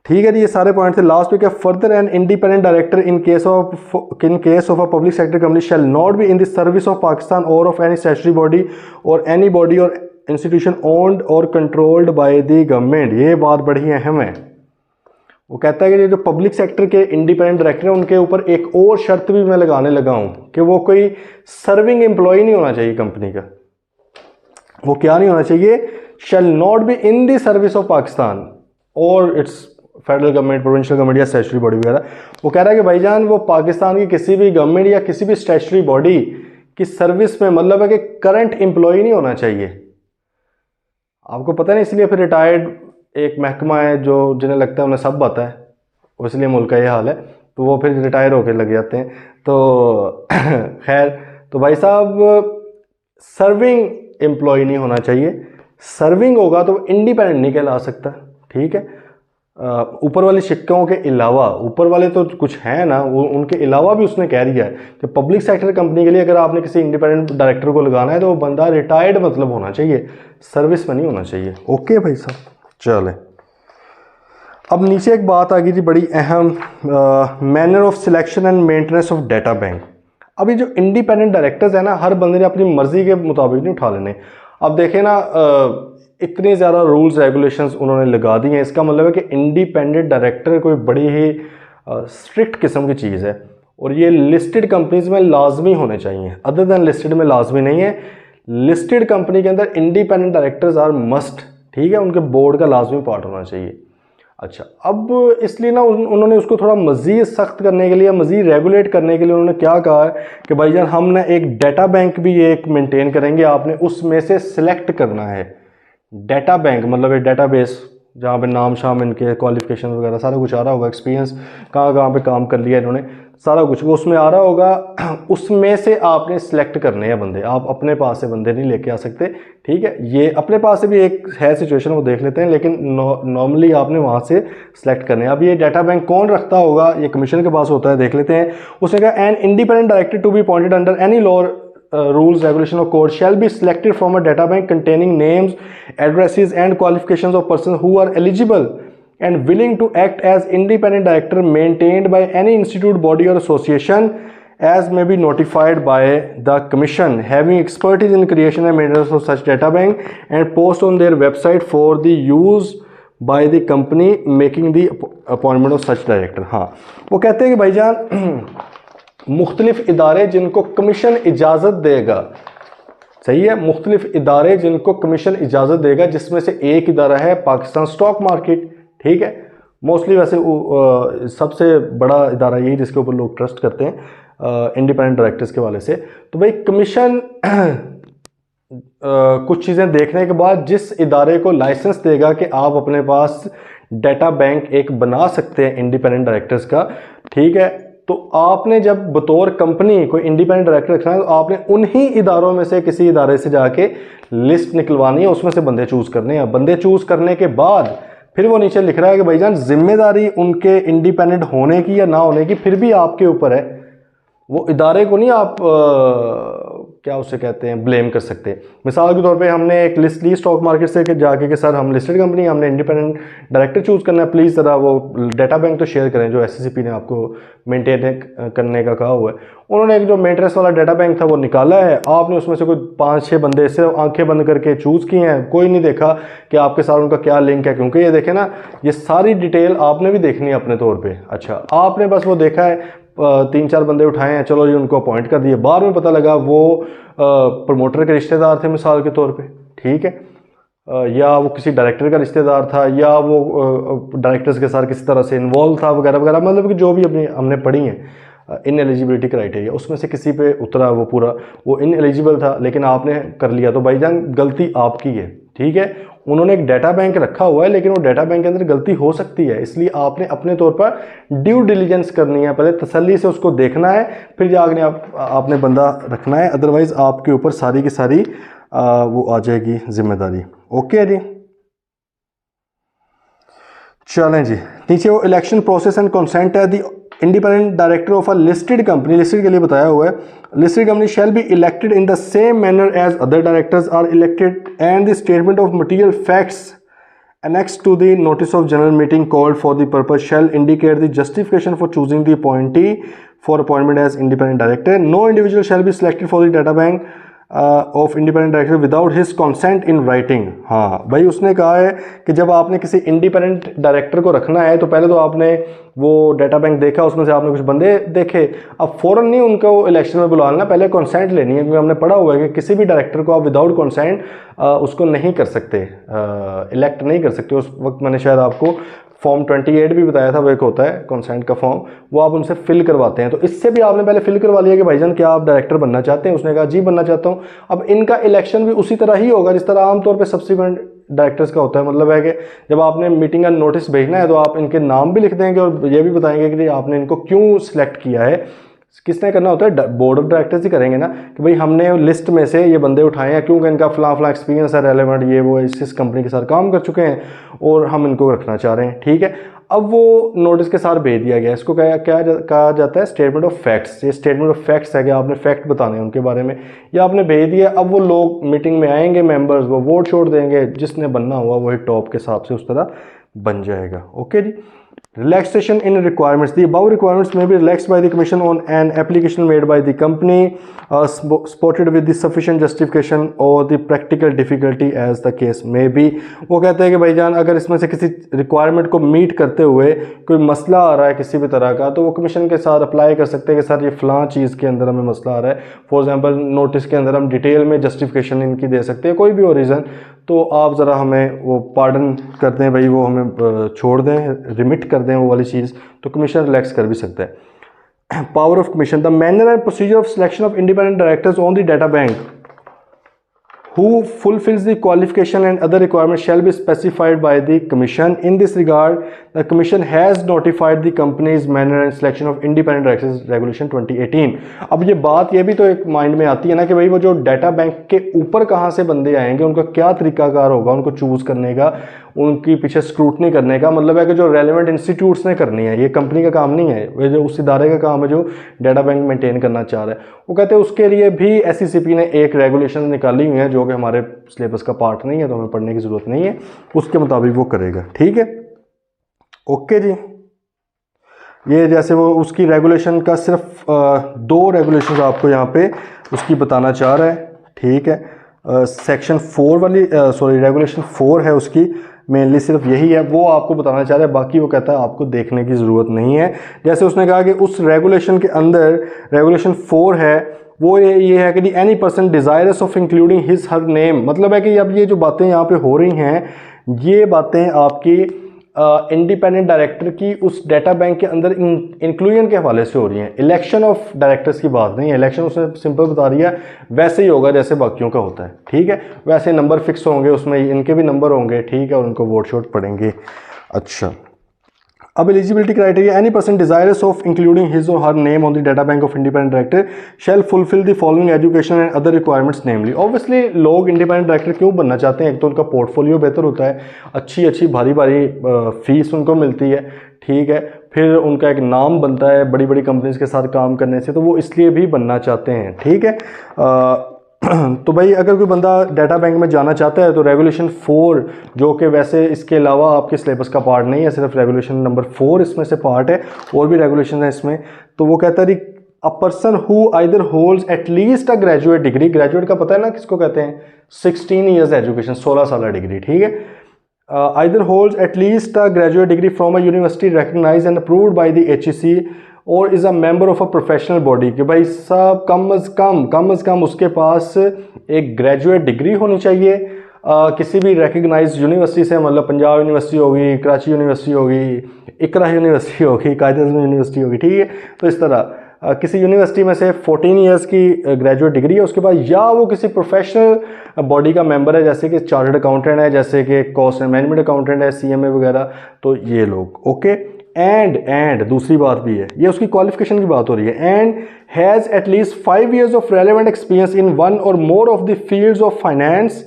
ठीक है जी। ये सारे पॉइंट थे। लास्ट पे क्या? Further N independent director in case of a public sector company shall not be in the service of Pakistan और ऑफ एनी स्टैट्यूटरी बॉडी और एनी बॉडी और इंस्टीट्यूशन ओन्ड और कंट्रोल्ड बाय द गवर्नमेंट। ये बात बड़ी अहम है। वो कहता है कि ये जो पब्लिक सेक्टर के इंडिपेंडेंट डायरेक्टर हैं उनके ऊपर एक और शर्त भी मैं लगाने लगा हूं कि वो कोई सर्विंग एम्प्लॉय नहीं होना चाहिए कंपनी का। वो क्या नहीं होना चाहिए? Shall not be in the service of Pakistan और its federal government, provincial government या स्टैट्यूटरी बॉडी वगैरह। वो कह रहा है कि भाईजान वो पाकिस्तान की किसी भी गवर्नमेंट या किसी भी स्टैट्यूटरी बॉडी की सर्विस में, मतलब है कि करंट एम्प्लॉय नहीं होना चाहिए। आपको पता नहीं, इसलिए फिर रिटायर्ड एक महकमा है जो जिन्हें लगता है उन्हें सब पता है, इसलिए मुल्क का ये हाल है। तो वो फिर रिटायर होकर लग जाते हैं। तो खैर, तो भाई साहब सर्विंग एम्प्लॉय नहीं होना चाहिए। सर्विंग होगा तो इंडिपेंडेंट नहीं कहला सकता, ठीक है। ऊपर वाले सिक्कों के अलावा, ऊपर वाले तो कुछ हैं ना, वो उनके अलावा भी उसने कह दिया है कि पब्लिक सेक्टर कंपनी के लिए अगर आपने किसी इंडिपेंडेंट डायरेक्टर को लगाना है तो वो बंदा रिटायर्ड मतलब होना चाहिए, सर्विस में नहीं होना चाहिए। ओके भाई साहब, चले अब नीचे एक बात आ गई थी बड़ी अहम, manner of selection and maintenance of data bank. अभी जो इंडिपेंडेंट डायरेक्टर्स है ना, हर बंदे ने अपनी मर्जी के मुताबिक नहीं उठा लेने। अब देखें ना, इतने ज़्यादा रूल्स रेगुलेशंस उन्होंने लगा दी हैं, इसका मतलब है कि इंडिपेंडेंट डायरेक्टर कोई बड़ी ही स्ट्रिक्ट किस्म की चीज़ है, और ये लिस्टेड कंपनीज में लाजमी होने चाहिए, अदर दैन लिस्टेड में लाजमी नहीं है। लिस्टेड कंपनी के अंदर इंडिपेंडेंट डायरेक्टर्स आर मस्ट, ठीक है, उनके बोर्ड का लाजमी पार्ट होना चाहिए। अच्छा, अब इसलिए ना उन्होंने उसको थोड़ा मज़ीद सख्त करने के लिए, मज़ीद रेगुलेट करने के लिए उन्होंने क्या कहा है कि भाईजान हम ना एक डाटा बैंक भी एक मेंटेन करेंगे, आपने उसमें से सिलेक्ट करना है। डाटा बैंक मतलब एक डाटाबेस जहाँ पे नाम शाम इनके क्वालिफिकेशन वगैरह सारा कुछ आ रहा होगा, एक्सपीरियंस कहाँ कहाँ पे काम कर लिया इन्होंने, सारा कुछ वो उसमें आ रहा होगा। उसमें से आपने सिलेक्ट करने हैं बंदे, आप अपने पास से बंदे नहीं लेके आ सकते, ठीक है। ये अपने पास से भी एक है सिचुएशन, वो देख लेते हैं, लेकिन नॉर्मली आपने वहाँ से सिलेक्ट करने हैं। अब ये डाटा बैंक कौन रखता होगा, ये कमीशन के पास होता है, देख लेते हैं। उसने कहा an independent director to be appointed under any law rules, regulation or code shall be selected from a data bank containing names, addresses and qualifications of persons who are eligible and willing to act as independent director maintained by any institute, body or association as may be notified by the commission having expertise in creation and maintenance of such data bank and post on their website for the use by the company making the appointment of such director। हाँ, वो कहते हैं कि भाईजान मुख्तलिफ इदारे जिनको commission इजाज़त देगा, सही है, मुख्तलिफ इदारे जिनको कमीशन इजाज़त देगा, जिसमें से एक इदारा है पाकिस्तान स्टॉक मार्केट, ठीक है। मोस्टली वैसे सबसे बड़ा इदारा यही जिसके ऊपर लोग ट्रस्ट करते हैं इंडिपेंडेंट डायरेक्टर्स के वाले से। तो भाई कमीशन कुछ चीज़ें देखने के बाद जिस इदारे को लाइसेंस देगा कि आप अपने पास डाटा बैंक एक बना सकते हैं इंडिपेंडेंट डायरेक्टर्स का, ठीक है, तो आपने जब बतौर कंपनी कोई इंडिपेंडेंट डायरेक्टर रखना है तो आपने उन्हीं इदारों में से किसी इदारे से जाके लिस्ट निकलवानी है, उसमें से बंदे चूज़ करने हैं। बंदे चूज़ करने के बाद फिर वो नीचे लिख रहा है कि भाईजान जिम्मेदारी उनके इंडिपेंडेंट होने की या ना होने की फिर भी आपके ऊपर है, वो इदारे को नहीं आप क्या उसे कहते हैं ब्लेम कर सकते। मिसाल के तौर पे हमने एक लिस्ट ली स्टॉक मार्केट से कि जाके कि सर हम लिस्टेड कंपनी, हमने इंडिपेंडेंट डायरेक्टर चूज़ करना है, प्लीज़ ज़रा वो डाटा बैंक तो शेयर करें जो SCCP ने आपको मेंटेन करने का कहा हुआ है। उन्होंने एक जो मेंटेनेंस वाला डाटा बैंक था वो निकाला है, आपने उसमें से कोई 5-6 बंदे सिर्फ आंखें बंद करके चूज़ किए हैं, कोई नहीं देखा कि आपके साथ उनका क्या लिंक है, क्योंकि ये देखें ना, ये सारी डिटेल आपने भी देखनी है अपने तौर पर। अच्छा, आपने बस वो देखा है, 3-4 बंदे उठाए हैं, चलो जी उनको अपॉइंट कर दिए, बाद में पता लगा वो प्रमोटर के रिश्तेदार थे मिसाल के तौर पे, ठीक है, या वो किसी डायरेक्टर का रिश्तेदार था, या वो डायरेक्टर्स के साथ किसी तरह से इन्वॉल्व था वगैरह वगैरह, मतलब कि जो भी अपनी हमने पढ़ी है इन एलिजिबिलिटी क्राइटेरिया, उसमें से किसी पे उतरा वो पूरा, वो इन एलिजिबल था लेकिन आपने कर लिया, तो भाईजान गलती आपकी है, ठीक है। उन्होंने एक डाटा बैंक रखा हुआ है लेकिन वो डाटा बैंक के अंदर गलती हो सकती है, इसलिए आपने अपने तौर पर ड्यू डिलीजेंस करनी है, पहले तसल्ली से उसको देखना है, फिर जाके आपने बंदा रखना है, अदरवाइज आपके ऊपर सारी की सारी वो आ जाएगी जिम्मेदारी। ओके जी, चलें जी नीचे वो इलेक्शन प्रोसेस एंड कंसेंट है। The independent director of a listed company, listed के लिए बताया हुआ है, listed company shall be elected in the same manner as other directors are elected and the statement of material facts annexed to the notice of general meeting called for the purpose shall indicate the justification for choosing the appointee for appointment as independent director. No individual shall be selected for the data bank of independent director without his consent in writing. हाँ भाई, उसने कहा है कि जब आपने किसी independent director को रखना है तो पहले तो आपने वो डाटा बैंक देखा, उसमें से आपने कुछ बंदे देखे, अब फ़ौरन नहीं उनको इलेक्शन में बुलाना, पहले कंसेंट लेनी है, क्योंकि हमने पढ़ा हुआ है कि किसी भी डायरेक्टर को आप विदाउट कंसेंट उसको नहीं कर सकते, इलेक्ट नहीं कर सकते। उस वक्त मैंने शायद आपको फॉर्म 28 भी बताया था, वो एक होता है कंसेंट का फॉर्म, वो आप उनसे फिल करवाते हैं। तो इससे भी आपने पहले फिल करवा लिया कि भाईजान क्या आप डायरेक्टर बनना चाहते हैं, उसने कहा जी बनना चाहता हूँ। अब इनका इलेक्शन भी उसी तरह ही होगा जिस तरह आमतौर पे सब्सिक्वेंट डायरेक्टर्स का होता है, मतलब है कि जब आपने मीटिंग का नोटिस भेजना है तो आप इनके नाम भी लिख देंगे और ये भी बताएंगे कि आपने इनको क्यों सिलेक्ट किया है। किसने करना होता है, बोर्ड ऑफ डायरेक्टर्स ही करेंगे ना, कि भाई हमने लिस्ट में से ये बंदे उठाए हैं क्योंकि इनका फला फला एक्सपीरियंस है, रेलेवेंट, ये वो इस कंपनी के साथ काम कर चुके हैं और हम इनको रखना चाह रहे हैं। ठीक है, अब वो नोटिस के साथ भेज दिया गया, इसको क्या क्या कहा जाता है, स्टेटमेंट ऑफ फैक्ट्स। ये स्टेटमेंट ऑफ फैक्ट्स है कि आपने फैक्ट बताने हैं उनके बारे में, या आपने भेज दिया। अब वो लोग मीटिंग में आएंगे, मेंबर्स, वो वोट छोड़ देंगे, जिसने बनना हुआ वही टॉप के हिसाब से उस तरह बन जाएगा। ओके जी। Relaxation in requirements. The above requirements may be relaxed by the Commission on an application made by the company, supported with the sufficient justification or the practical difficulty as the case may be. वो कहते हैं कि भाईजान अगर इसमें से किसी requirement को मीट करते हुए कोई मसला आ रहा है किसी भी तरह का, तो वो कमीशन के साथ अप्लाई कर सकते हैं कि सर ये फ़लाँ चीज़ के अंदर हमें मसला आ रहा है। फॉर एग्जांपल नोटिस के अंदर हम डिटेल में जस्टिफिकेशन इनकी दे सकते हैं, कोई भी और रीज़न, तो आप ज़रा हमें वो पार्डन कर दें भाई, वो हमें छोड़ दें, रिमिट कर दें वो वाली चीज़, तो कमीशन रिलैक्स कर भी सकता है। Power of commission, the manner and procedure of selection of independent directors on the data bank who fulfills the qualification and other requirements shall be specified by the commission. In this regard, the commission has notified the company's manner and selection of independent directors regulation 2018. अब ये बात ये भी तो एक mind में आती है ना कि भाई वो जो डाटा बैंक के ऊपर कहाँ से बंदे आएंगे, उनका क्या तरीकाकार होगा उनको चूज़ करने का, उनकी पीछे स्क्रूटनी करने का, मतलब है कि जो रेलिवेंट इंस्टीट्यूट्स ने करनी है, ये कंपनी का काम नहीं है, ये जो उस इदारे का काम है जो डाटा बैंक मेंटेन करना चाह रहा है। वो कहते हैं उसके लिए भी SECP ने एक रेगुलेशन निकाली हुई है जो कि हमारे सिलेबस का पार्ट नहीं है, तो हमें पढ़ने की ज़रूरत नहीं है, उसके मुताबिक वो करेगा। ठीक है, ओके जी। ये जैसे वो उसकी रेगुलेशन का सिर्फ 2 रेगुलेशन आपको यहाँ पे उसकी बताना चाह रहा है। ठीक है, सेक्शन 4 वाली रेगुलेशन 4 है उसकी, मेनली सिर्फ यही है, वो आपको बताना चाह रहा है, बाकी वो कहता है आपको देखने की ज़रूरत नहीं है। जैसे उसने कहा कि उस रेगुलेशन के अंदर रेगुलेशन 4 है, वो ये है कि the any person desirous of including his her name, मतलब है कि अब ये जो बातें यहाँ पे हो रही हैं, ये बातें आपकी इंडिपेंडेंट डायरेक्टर की उस डाटा बैंक के अंदर इंक्लूजन के हवाले से हो रही हैं। इलेक्शन ऑफ डायरेक्टर्स की बात नहीं है, इलेक्शन उसने सिंपल बता दिया वैसे ही होगा जैसे बाकियों का होता है। ठीक है, वैसे नंबर फिक्स होंगे, उसमें इनके भी नंबर होंगे। ठीक है, और उनको वोट शोट पड़ेंगे। अच्छा, अब eligibility criteria, any person desirous of including his और her name on the data bank of independent director shall fulfil the following education and other requirements namely. Obviously लोग इंडिपेंडेंट डायरेक्टर क्यों बनना चाहते हैं, एक तो उनका पोर्टफोलियो बेहतर होता है, अच्छी भारी फीस उनको मिलती है। ठीक है, फिर उनका एक नाम बनता है बड़ी बड़ी कंपनीज के साथ काम करने से, तो वो इसलिए भी बनना चाहते हैं। ठीक है, तो भाई अगर कोई बंदा डाटा बैंक में जाना चाहता है तो रेगुलेशन 4, जो कि वैसे इसके अलावा आपके सिलेबस का पार्ट नहीं है, सिर्फ रेगुलेशन नंबर 4 इसमें से पार्ट है, और भी रेगुलेशन है इसमें, तो वो कहता है a person who either holds at least a graduate degree, graduate का पता है ना किसको कहते हैं, 16 ईयर्स एजुकेशन, 16 साल डिग्री। ठीक है, either holds at least a graduate degree from a university recognised and approved by the HEC और is a member of a professional body, कि भाई साहब कम अज़ कम उसके पास एक ग्रेजुएट डिग्री होनी चाहिए किसी भी रिकग्नाइज यूनिवर्सिटी से, मतलब पंजाब यूनिवर्सिटी होगी, कराची यूनिवर्सिटी होगी, इकरा यूनिवर्सिटी होगी, कायदे यूनिवर्सिटी होगी। ठीक है, तो इस तरह किसी यूनिवर्सिटी में से 14 ईयर्स की ग्रेजुएट डिग्री है उसके बाद, या वो किसी प्रोफेशनल बॉडी का मेंबर है, जैसे कि चार्टर्ड अकाउंटेंट है, जैसे कि कॉस्ट एंड मैनेजमेंट अकाउंटेंट है, CMA वगैरह, तो ये लोग। ओके, एंड दूसरी बात भी है, ये उसकी क्वालिफिकेशन की बात हो रही है, and has at least 5 years of relevant experience in one और more of the fields of finance,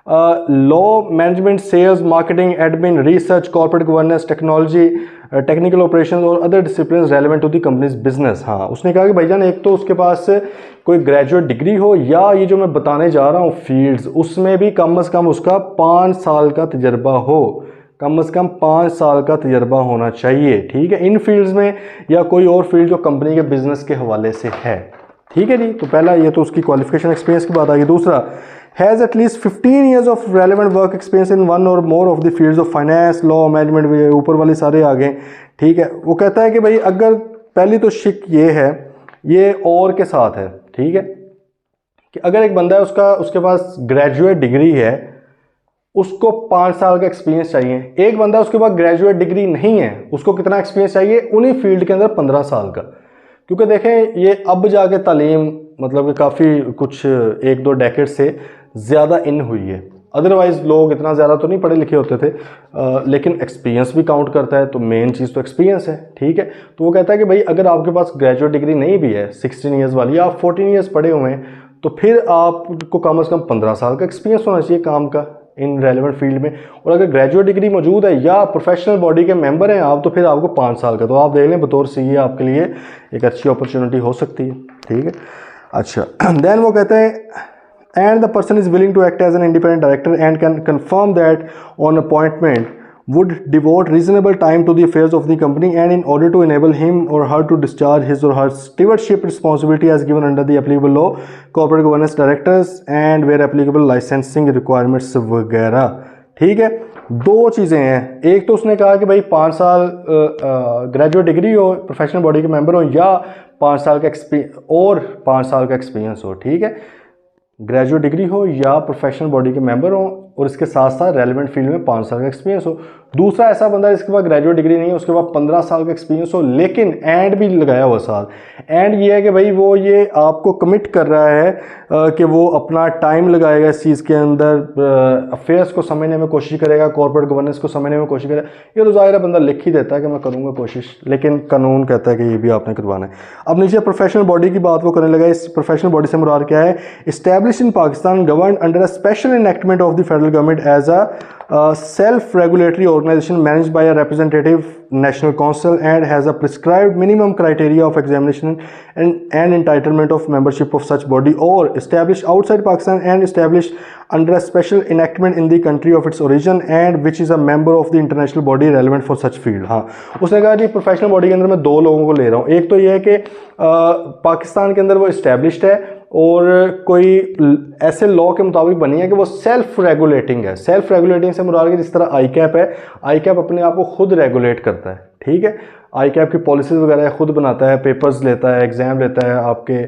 law, management, sales, marketing, admin, research, corporate governance, technology, technical operations और other discipline relevant to the company's business. हाँ, उसने कहा कि भाईजान एक तो उसके पास कोई ग्रेजुएट डिग्री हो, या ये जो मैं बताने जा रहा हूँ फील्ड्स, उसमें भी कम से कम उसका 5 साल का तजर्बा हो, कम से कम 5 साल का तजर्बा होना चाहिए। ठीक है, इन फील्ड्स में या कोई और फील्ड जो कंपनी के बिजनेस के हवाले से है। ठीक है जी, तो पहला ये तो उसकी क्वालिफिकेशन एक्सपीरियंस की बात आ गई। दूसरा, has at least 15 years of relevant work experience in one और more of the fields of finance, law, management, ऊपर वाले सारे आ गए। ठीक है, वो कहता है कि भाई अगर पहली तो शिक ये है, ये और के साथ है। ठीक है, कि अगर एक बंदा है उसके पास ग्रेजुएट डिग्री है, उसको 5 साल का एक्सपीरियंस चाहिए। एक बंदा उसके पास ग्रेजुएट डिग्री नहीं है, उसको कितना एक्सपीरियंस चाहिए, उन्हीं फील्ड के अंदर 15 साल का। क्योंकि देखें ये अब जाके तालीम मतलब कि काफ़ी कुछ 1-2 डेकेड से ज़्यादा इन हुई है। अदरवाइज़ लोग इतना ज़्यादा तो नहीं पढ़े लिखे होते थे, लेकिन एक्सपीरियंस भी काउंट करता है, तो मेन चीज़ तो एक्सपीरियंस है, ठीक है। तो वो कहता है कि भाई अगर आपके पास ग्रेजुएट डिग्री नहीं भी है 16 ईयर्स वाली, आप 14 ईयर्स पढ़े हुए हैं, तो फिर आपको कम से कम 15 साल का एक्सपीरियंस होना चाहिए काम का इन रेलेवेंट फील्ड में। और अगर ग्रेजुएट डिग्री मौजूद है या प्रोफेशनल बॉडी के मेंबर हैं आप, तो फिर आपको 5 साल का, तो आप देख लें बतौर सीए आपके लिए एक अच्छी अपॉर्चुनिटी हो सकती है, ठीक है। अच्छा, देन वो कहते हैं and the person is willing to act as an independent director and can confirm that on appointment would devote reasonable time to the affairs of the company and in order to enable him or her to discharge his or her stewardship responsibility as given under the applicable law, corporate governance directors and where applicable licensing requirements वगैरह, ठीक है। दो चीज़ें हैं, एक तो उसने कहा कि भाई 5 साल ग्रेजुएट डिग्री हो, प्रोफेशनल बॉडी के मेंबर हो, या 5 साल का एक्सपीरियंस और 5 साल का एक्सपीरियंस हो, ठीक है। ग्रेजुएट डिग्री हो या प्रोफेशनल बॉडी के मेंबर हो और इसके साथ साथ रेलेवेंट फील्ड में 5 साल का एक्सपीरियंस हो। दूसरा ऐसा बंदा जिसके पास ग्रेजुएट डिग्री नहीं है, उसके पास 15 साल का एक्सपीरियंस हो, लेकिन एंड भी लगाया हुआ साथ। एंड ये है कि भाई वो ये आपको कमिट कर रहा है कि वो अपना टाइम लगाएगा इस चीज़ के अंदर, अफेयर्स को समझने में कोशिश करेगा, कॉर्पोरेट गवर्नेंस को समझने में कोशिश करेगा। ये तो ज़ाहिर है बंदा लिख ही देता है कि मैं करूँगा कोशिश, लेकिन कानून कहता है कि ये भी आपने करवाना है। अब नीचे प्रोफेशनल बॉडी की बात वो करने लगा। इस प्रोफेशनल बॉडी से मुराद क्या है? Establish in Pakistan govern under a special enactment of the federal government as a self-regulatory organization managed by a representative national council and has a prescribed minimum criteria of examination and entitlement of membership of such body, or established outside Pakistan and established under a special enactment in the country of its origin and which is a member of the international body relevant for such field। हाँ, उसने कहा कि professional body के अंदर मैं दो लोगों को ले रहा हूँ। एक तो ये है कि पाकिस्तान के अंदर वो इस्टेब्लिश्ड है और कोई ऐसे लॉ के मुताबिक बनी है कि वो सेल्फ रेगुलेटिंग है। सेल्फ रेगुलेटिंग से मुराद जिस तरह आई कैप है, आई कैप अपने आप को खुद रेगुलेट करता है, ठीक है। आई कैप की पॉलिसीज़ वगैरह खुद बनाता है, पेपर्स लेता है, एग्ज़ाम लेता है, आपके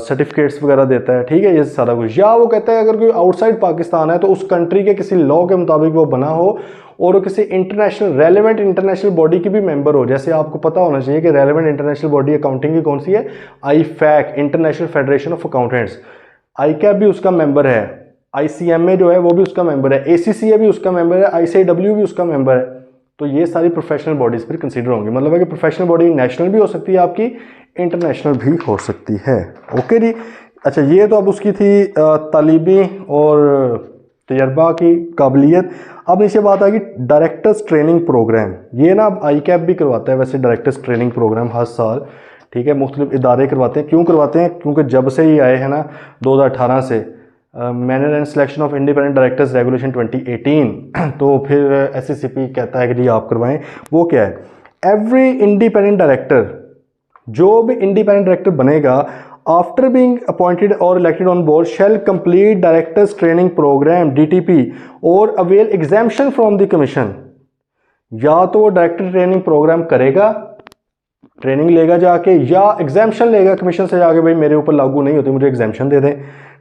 सर्टिफिकेट्स वगैरह देता है, ठीक है, ये सारा कुछ। या वो कहता है अगर कोई आउटसाइड पाकिस्तान है तो उस कंट्री के किसी लॉ के मुताबिक वो बना हो और वो किसी इंटरनेशनल रेलेवेंट इंटरनेशनल बॉडी की भी मेंबर हो। जैसे आपको पता होना चाहिए कि रेलेवेंट इंटरनेशनल बॉडी अकाउंटिंग की कौन सी है? IFAC, international federation of accountants. ICAP भी उसका मेंबर है, आईसीएमए जो है वो भी उसका मेंबर है, एसीसीए भी उसका मेंबर है, आईसीडब्ल्यू भी उसका मेंबर है। तो ये सारी प्रोफेशनल बॉडीज़ फिर कंसीडर होंगी। मतलब है कि प्रोफेशनल बॉडी नेशनल भी हो सकती है आपकी, इंटरनेशनल भी हो सकती है। ओके जी। अच्छा, ये तो अब उसकी थी तालीबी और तजर्बा की काबिलियत। अब नीचे बात आ गई डायरेक्टर्स ट्रेनिंग प्रोग्राम। ये ना अब आई कैप भी करवाता है वैसे डायरेक्टर्स ट्रेनिंग प्रोग्राम हर साल, ठीक है। मुख्तलिफ इदारे करवाते हैं। क्यों करवाते हैं? क्योंकि जब से ही आए हैं ना 2018 से manage and selection of independent directors regulation 2018, तो फिर एससीसीपी कहता है कि जी आप करवाएं। वो क्या है? एवरी इंडिपेंडेंट डायरेक्टर, जो भी इंडिपेंडेंट डायरेक्टर बनेगा आफ्टर बीइंग अपॉइंटेड और elected on board shall complete directors training programme DTP और avail exemption from the commission. या तो वो डायरेक्टर ट्रेनिंग प्रोग्राम करेगा, ट्रेनिंग लेगा जाके, या एग्जाम्पशन लेगा कमीशन से जाके, भाई मेरे ऊपर लागू नहीं होती, मुझे एग्जाम्पशन दे दें,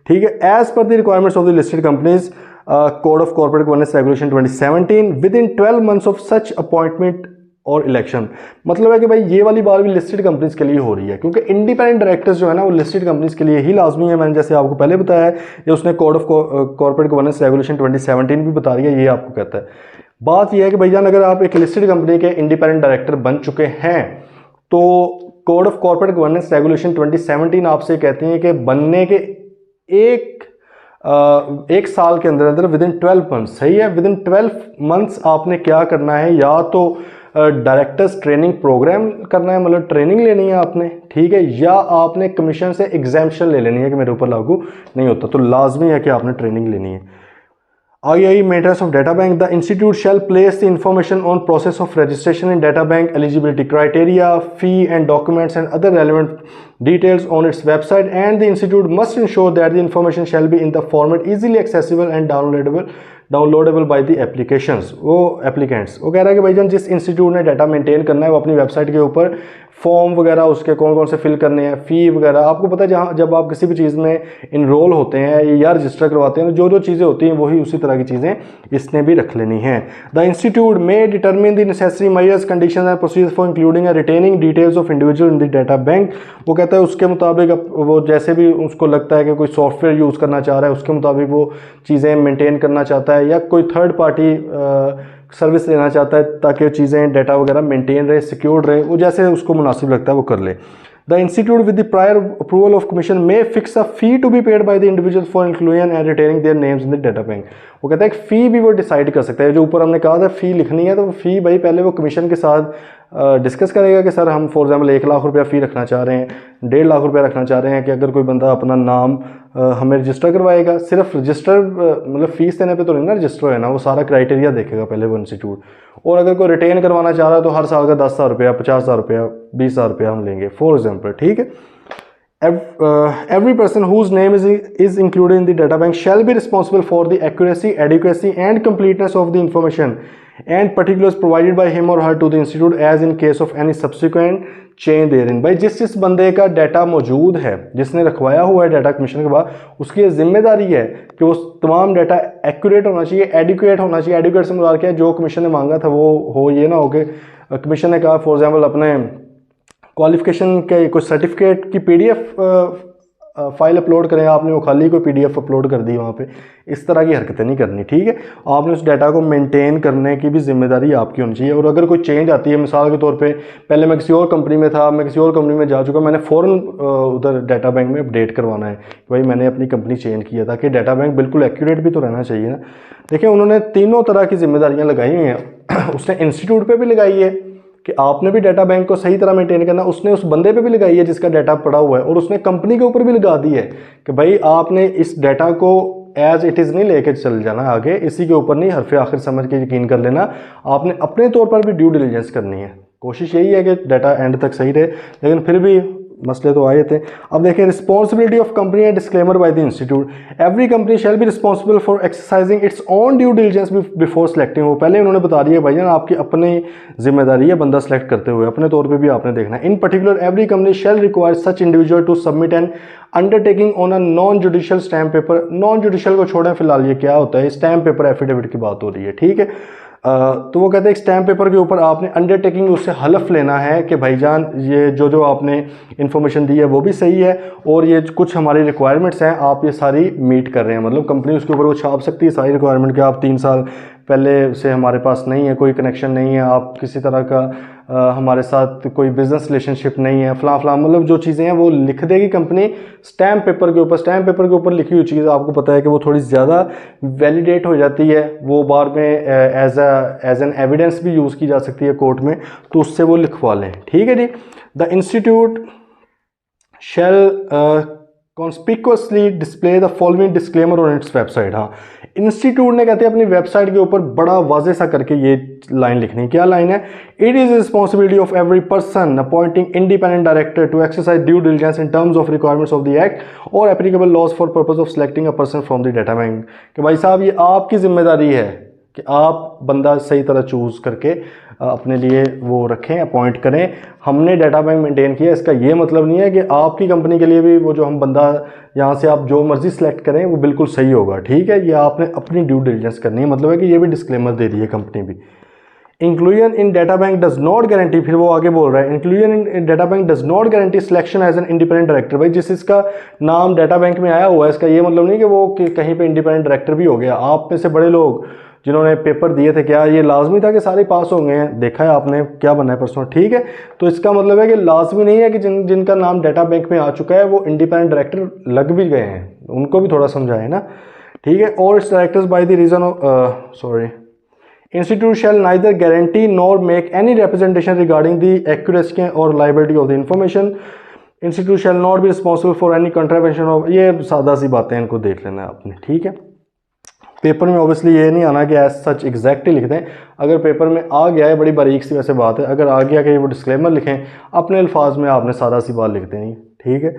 ठीक है। As per the requirements of the listed companies code of corporate governance regulation 2017 within 12 months of such appointment और इलेक्शन। मतलब है कि भाई ये वाली बात भी लिस्टेड कंपनीज के लिए हो रही है, क्योंकि इंडिपेंडेंट डायरेक्टर्स जो है ना वो लिस्टेड कंपनीज के लिए ही लाजमी है। मैंने जैसे आपको पहले बताया है, ये उसने code of corporate governance regulation 2017 भी बता दिया, ये आपको कहता है। बात यह है कि भैया अगर आप एक लिस्टेड कंपनी के इंडिपेंडेंट डायरेक्टर बन चुके हैं तो code of corporate governance regulation 2017 आपसे कहती है कि बनने के एक साल के अंदर अंदर विद इन 12 मंथ्स, सही है, विद इन 12 मंथ्स आपने क्या करना है? या तो डायरेक्टर्स ट्रेनिंग प्रोग्राम करना है, मतलब ट्रेनिंग लेनी है आपने, ठीक है, या आपने कमीशन से एग्जाम्पशन ले लेनी है कि मेरे ऊपर लागू नहीं होता। तो लाजमी है कि आपने ट्रेनिंग लेनी है। IIE maintenance of data bank, the institute shall place the information on process of registration in data bank, eligibility criteria, fee and documents and other relevant details on its website, and the institute must ensure that the information shall be in the format easily accessible and downloadable by the applications। वो applicants वो कह रहा है कि भाईजान जिस institute ने data maintain करना है वो अपनी वेबसाइट के ऊपर फॉर्म वगैरह उसके कौन कौन से फिल करने हैं, फ़ी वगैरह। आपको पता है जहाँ जब आप किसी भी चीज़ में इनरोल होते हैं या रजिस्टर करवाते हैं, जो जो चीज़ें होती हैं वही उसी तरह की चीज़ें इसने भी रख लेनी हैं। द इंस्टीट्यूट में determine the necessary measures condition and procedure for including and retaining details of individual in the data bank. वो कहता है उसके मुताबिक वो जैसे भी उसको लगता है कि कोई सॉफ्टवेयर यूज़ करना चाह रहा है उसके मुताबिक वो चीज़ें मेंटेन करना चाहता है, या कोई थर्ड पार्टी सर्विस लेना चाहता है ताकि चीज़ें डाटा वगैरह मेंटेन रहे, सिक्योर रहे, वो जैसे उसको मुनासिब लगता है वो कर ले। The institute with the prior approval of commission में fix a fee to be paid by the individual for inclusion and retaining their names in the data bank. वो कहता है कि फ़ी भी वो डिसाइड कर सकता है। जो ऊपर हमने कहा था फ़ी लिखनी है, तो वो फ़ी भाई पहले वो कमीशन के साथ डिस्कस करेगा कि सर हम फॉर एग्जाम्पल 1 लाख रुपया फ़ी रखना चाह रहे हैं, 1.5 लाख रुपया रखना चाह रहे हैं कि अगर कोई बंदा अपना नाम हमें रजिस्टर करवाएगा। सिर्फ रजिस्टर मतलब फ़ीस देने पे तो नहीं ना रजिस्टर है ना, वो सारा क्राइटेरिया देखेगा पहले वो इंस्टीट्यूट। और अगर कोई रिटेन करवाना चाह रहा है तो हर साल का 10,000 रुपया, 50,000 रुपया, 20,000 रुपया हम लेंगे फॉर एग्जाम्पल, ठीक है। Every person whose name is included in the data bank shall be responsible for the accuracy, adequacy and completeness of the information and particulars provided by him or her to the institute as in case of any subsequent change therein। भाई जिस बंदे का data मौजूद है, जिसने रखवाया हुआ है डाटा कमीशन के बाद, उसकी ये जिम्मेदारी है कि वो तमाम डाटा एक्यूरेट होना चाहिए, एडिक्वेट होना चाहिए। एडिक्वेट से मुराद क्या है, जो कमीशन ने मांगा था वो हो, ये ना हो कि कमीशन ने कहा फॉर एग्जाम्पल अपने क्वालिफिकेशन के कोई सर्टिफिकेट की पीडीएफ फाइल अपलोड करें, आपने वो खाली कोई पीडीएफ अपलोड कर दी वहाँ पे। इस तरह की हरकतें नहीं करनी, ठीक है। आपने उस डाटा को मेंटेन करने की भी जिम्मेदारी आपकी होनी चाहिए। और अगर कोई चेंज आती है, मिसाल के तौर पे पहले मैं किसी और कंपनी में था, मैं किसी और कंपनी में जा चुका, मैंने फ़ौरन उधर डाटा बैंक में अपडेट करवाना है कि भाई मैंने अपनी कंपनी चेंज किया था, कि डाटा बैंक बिल्कुल एक्यूरेट भी तो रहना चाहिए ना। देखिए उन्होंने तीनों तरह की जिम्मेदारियाँ लगाई हुई हैं। उसने इंस्टीट्यूट पर भी लगाई है कि आपने भी डाटा बैंक को सही तरह मेंटेन करना, उसने उस बंदे पे भी लगाई है जिसका डाटा पड़ा हुआ है, और उसने कंपनी के ऊपर भी लगा दी है कि भाई आपने इस डाटा को एज इट इज़ नहीं लेके चल जाना आगे, इसी के ऊपर नहीं हरफ आखिर समझ के यकीन कर लेना, आपने अपने तौर पर भी ड्यू डिलिजेंस करनी है। कोशिश यही है कि डाटा एंड तक सही रहे, लेकिन फिर भी मसले तो आए थे। अब देखें responsibility of company and disclaimer by the institute. Every company shall B responsible for exercising its own due diligence before selecting. वो पहले उन्होंने बता दिया भाईजान आपकी अपनी जिम्मेदारी है बंदा सेलेक्ट करते हुए, अपने तौर पे भी आपने देखना है। In particular every company shall require such individual to submit an undertaking on a non judicial stamp paper. Non judicial को छोड़ें फिलहाल, ये क्या होता है, स्टैम्प पेपर एफिडेविट की बात हो रही है, ठीक है। तो वो कहते हैं स्टैम्प पेपर के ऊपर आपने अंडरटेकिंग उससे हलफ लेना है कि भाईजान ये जो आपने इन्फॉर्मेशन दी है वो भी सही है, और ये कुछ हमारी रिक्वायरमेंट्स हैं आप ये सारी मीट कर रहे हैं। मतलब कंपनी उसके ऊपर वो छाप सकती है सारी रिक्वायरमेंट कि आप 3 साल पहले से हमारे पास नहीं है, कोई कनेक्शन नहीं है, आप किसी तरह का हमारे साथ कोई बिजनेस रिलेशनशिप नहीं है, फलां फलां, मतलब जो चीज़ें हैं वो लिख देगी कंपनी स्टैम्प पेपर के ऊपर। स्टैम्प पेपर के ऊपर लिखी हुई चीज़ आपको पता है कि वो थोड़ी ज़्यादा वैलिडेट हो जाती है, वो बाद में एज एन एविडेंस भी यूज़ की जा सकती है कोर्ट में, तो उससे वो लिखवा लें, ठीक है जी। The institute shall conspicuously display the following disclaimer on its website. हाँ, इंस्टीट्यूट ने कहते हैं अपनी वेबसाइट के ऊपर बड़ा वाज़े सा करके ये लाइन लिखनी। क्या लाइन है, it is responsibility of every person appointing independent director to exercise due diligence in terms of requirements of the act और applicable laws for purpose of selecting a person from the data bank. कि भाई साहब ये आपकी जिम्मेदारी है कि आप बंदा सही तरह चूज़ करके अपने लिए वो रखें, अपॉइंट करें। हमने डाटा बैंक मेंटेन किया, इसका ये मतलब नहीं है कि आपकी कंपनी के लिए भी वो जो हम बंदा यहाँ से आप जो मर्जी सेलेक्ट करें वो बिल्कुल सही होगा, ठीक है। ये आपने अपनी ड्यू डिलिजेंस करनी है, मतलब है कि ये भी डिस्क्लेमर दे रही है कंपनी भी। Inclusion in data bank does not guarantee, फिर वो आगे बोल रहा है inclusion in data bank does not guarantee selection as an independent director. भाई जिस इसका नाम डाटा बैंक में आया हुआ है इसका ये मतलब नहीं कि वो कहीं पे इंडिपेंडेंट डायरेक्टर भी हो गया। आप में से बड़े लोग जिन्होंने पेपर दिए थे, क्या ये लाजमी था कि सारे पास हो गए हैं? देखा है आपने क्या बना है परसों, ठीक है। तो इसका मतलब है कि लाजमी नहीं है कि जिनका नाम डाटा बैंक में आ चुका है वो इंडिपेंडेंट डायरेक्टर लग भी गए हैं, उनको भी थोड़ा समझाए ना, ठीक है। और its directors by the reason of institute shall neither guarantee nor make any representation regarding the accuracy और liability of the information. Institute shall not be responsible for any contribution of, ये सादा सी बातें इनको देख लेना है आपने, ठीक है। पेपर में ऑब्वियसली ये नहीं आना कि एज सच एग्जैक्टली लिख दें। अगर पेपर में आ गया है, बड़ी बारीक सी वैसे बात है, अगर आ गया कि वो डिस्क्लेमर लिखें, अपने अल्फाज में आपने सादा सी बात लिख देनी, ठीक है।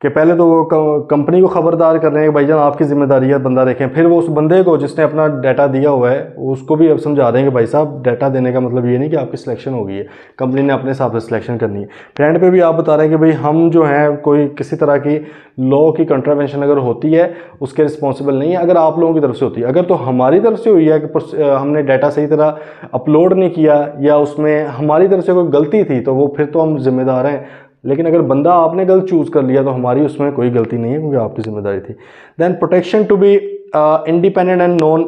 कि पहले तो वो कंपनी को खबरदार कर रहे हैं कि भाईजान आपकी जिम्मेदारी है, बंदा देखें। फिर वो उस बंदे को जिसने अपना डाटा दिया हुआ है उसको भी अब समझा रहे हैं कि भाई साहब डाटा देने का मतलब ये नहीं कि आपकी सिलेक्शन हो गई है, कंपनी ने अपने हिसाब से सिलेक्शन करनी है। फिर एंड पे भी आप बता रहे हैं कि भाई हम जो हैं कोई किसी तरह की लॉ की कंट्रावेंशन अगर होती है उसके रिस्पॉन्सिबल नहीं है, अगर आप लोगों की तरफ से होती है। अगर तो हमारी तरफ से हुई है कि हमने डाटा सही तरह अपलोड नहीं किया या उसमें हमारी तरफ से कोई गलती थी तो वो फिर तो हम जिम्मेदार हैं। लेकिन अगर बंदा आपने गलत चूज़ कर लिया तो हमारी उसमें कोई गलती नहीं है क्योंकि आपकी जिम्मेदारी थी। Then protection to be independent and non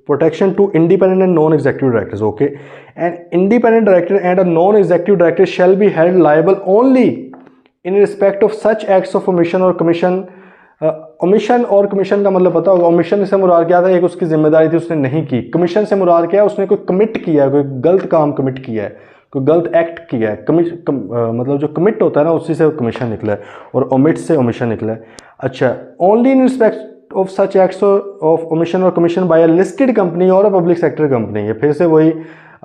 protection to independent and non-executive directors. Okay, an independent director and a non-executive director shall be held liable only in respect of such acts of omission or commission. Omission और commission का मतलब पता होगा। Omission से मुराद क्या था, एक उसकी जिम्मेदारी थी उसने नहीं की। कमीशन से मुराद क्या है, उसने कोई कमिट किया है, कोई गलत काम कमिट किया है, कोई गलत एक्ट किया है। मतलब जो कमिट होता है ना उसी से कमीशन निकला है और ओमिट से ओमिशन निकला है। अच्छा, only in respect of such acts of omission और commission by a listed company और अ पब्लिक सेक्टर कंपनी। ये फिर से वही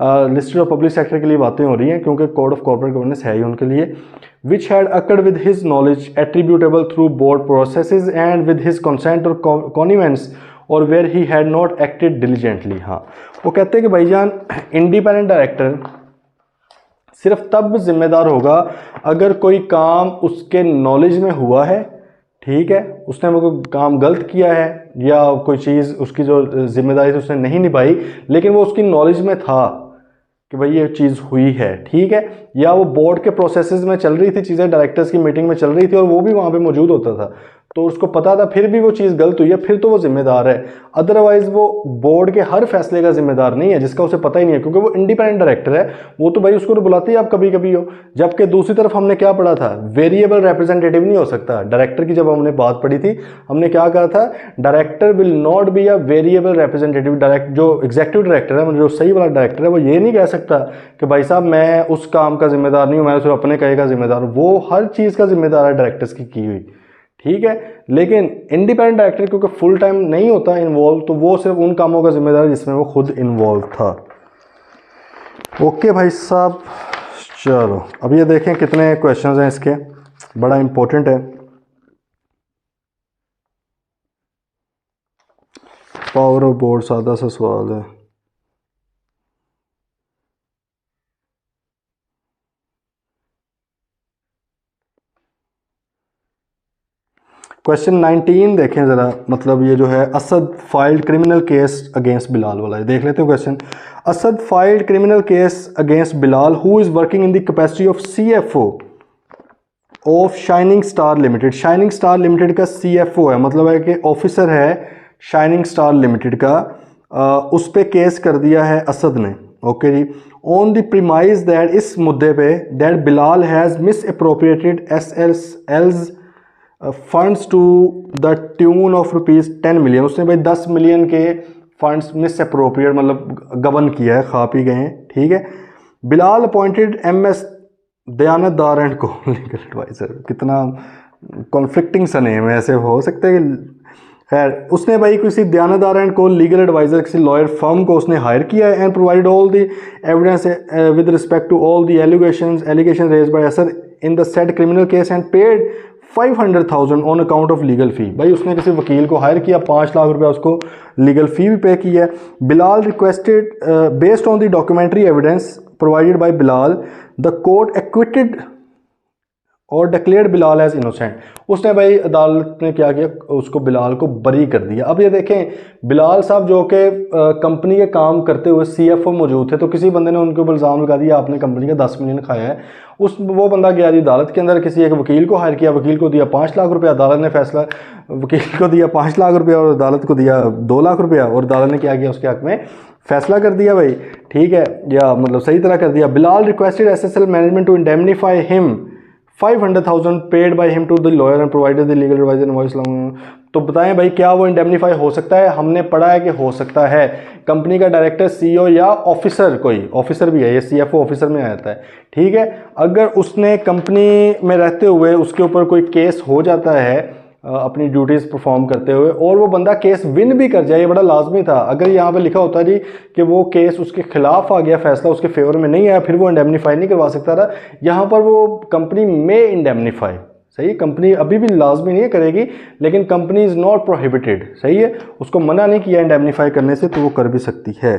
लिस्टेड और पब्लिक सेक्टर के लिए बातें हो रही हैं क्योंकि कोड ऑफ कॉर्पोरेट गवर्नेंस है ही उनके लिए। which had occurred with his knowledge attributable through board processes and with his consent or connivance or where he had not acted diligently। हाँ, वो कहते हैं कि भाईजान इंडिपेंडेंट डायरेक्टर सिर्फ तब जिम्मेदार होगा अगर कोई काम उसके नॉलेज में हुआ है, ठीक है, उसने वो कोई काम गलत किया है या कोई चीज़ उसकी जो जिम्मेदारी थी उसने नहीं निभाई लेकिन वो उसकी नॉलेज में था कि भाई ये चीज़ हुई है, ठीक है, या वो बोर्ड के प्रोसेसेस में चल रही थी चीज़ें, डायरेक्टर्स की मीटिंग में चल रही थी और वो भी वहाँ पे मौजूद होता था तो उसको पता था फिर भी वो चीज़ गलत हुई है, फिर तो वो जिम्मेदार है। अदरवाइज वो बोर्ड के हर फैसले का जिम्मेदार नहीं है जिसका उसे पता ही नहीं है क्योंकि वो इंडिपेंडेंट डायरेक्टर है। वो तो भाई उसको तो बुलाते ही आप कभी कभी हो। जबकि दूसरी तरफ हमने क्या पढ़ा था, वेरिएबल रिप्रेजेंटेटिव नहीं हो सकता डायरेक्टर की। जब हमने बात पढ़ी थी हमने क्या कहा था, director will not be a variable representative. Direct जो एग्जीक्यूटिव डायरेक्टर है, जो सही वाला डायरेक्टर है, वो ये नहीं कह सकता कि भाई साहब मैं उस काम का जिम्मेदार नहीं हूँ, मैं सिर्फ अपने कहे का जिम्मेदार हूँ। वो हर चीज़ का जिम्मेदार है डायरेक्टर्स की हुई, ठीक है। लेकिन इंडिपेंडेंट डायरेक्टर क्योंकि फुल टाइम नहीं होता इन्वॉल्व तो वो सिर्फ उन कामों का जिम्मेदार है जिसमें वो खुद इन्वॉल्व था। ओके भाई साहब, चलो अब ये देखें कितने क्वेश्चंस हैं इसके, बड़ा इंपॉर्टेंट है। पावर ऑफ बोर्ड सादा सा सवाल है। क्वेश्चन 19 देखें ज़रा, मतलब ये जो है Asad filed criminal case against Bilal वाला है, देख लेते हैं question. Asad filed criminal case against Bilal who is working in the capacity of CFO of shining star limited. Shining star limited का CFO है, मतलब है कि ऑफिसर है शाइनिंग स्टार लिमिटेड का। उस पर केस कर दिया है असद ने। ओके जी, ऑन द प्रीमाइज दैट, इस मुद्दे पे, that Bilal has misappropriated SL's funds to the tune of ₹10 million. उसने भाई 10 मिलियन के फंड्स मिस अप्रोप्रिएट मतलब गबन किया है, खा पी गए हैं, ठीक है। बिलाल अपॉइंटेड MS दयानतदार एंड को लीगल एडवाइज़र। कितना कॉन्फ्लिक्टिंग सा नेम है, ऐसे हो सकता है कि खैर उसने भाई किसी दयानतदार एंड को लीगल एडवाइज़र किसी लॉयर फर्म को उसने हायर किया है and provide all the evidence with respect to all the allegation raised by Asad in the said criminal case and paid 500,000 on account of legal fee. भाई उसने किसी वकील को हायर किया, 5 लाख रुपया उसको लीगल फ़ी भी पे किया है। Bilal requested based on the documentary evidence provided by Bilal the court acquitted और डिक्लेयर्ड बिलाल एज इनोसेंट। उसने भाई अदालत ने क्या किया, उसको बिलाल को बरी कर दिया। अब ये देखें बिलाल साहब जो कि कंपनी के काम करते हुए CFO मौजूद थे, तो किसी बंदे ने उनके ऊपर इल्ज़ाम लगा दिया आपने कंपनी का 10 मिलियन खाया है। वो बंदा गया जी अदालत के अंदर, किसी एक वकील को हायर किया, वकील को दिया 5 लाख रुपया, अदालत ने फैसला, वकील को दिया 5 लाख रुपया और अदालत को दिया 2 लाख रुपया, और अदालत ने क्या किया उसके हक में फैसला कर दिया भाई, ठीक है, या मतलब सही तरह कर दिया। Bilal requested SSL management to indemnify him 500,000 paid by him to the lawyer and provided the legal advisor invoice. तो बताएं भाई क्या वो इंडेमनीफाई हो सकता है? हमने पढ़ा है कि हो सकता है। कंपनी का डायरेक्टर, CEO या ऑफिसर, कोई ऑफिसर भी है, ये CFO ऑफिसर में आ जाता है, ठीक है। अगर उसने कंपनी में रहते हुए उसके ऊपर कोई केस हो जाता है अपनी ड्यूटीज़ परफॉर्म करते हुए और वो बंदा केस विन भी कर जाए, ये बड़ा लाजमी था। अगर यहाँ पे लिखा होता जी कि वो केस उसके खिलाफ आ गया, फैसला उसके फेवर में नहीं आया, फिर वो इंडेमनीफाई नहीं करवा सकता था। यहाँ पर वो कंपनी में इंडेमनीफाई, सही है, कंपनी अभी भी लाजमी नहीं है करेगी, लेकिन कंपनी इज़ नॉट प्रोहिबिटेड, सही है, उसको मना नहीं किया इंडेमनीफाई करने से, तो वो कर भी सकती है।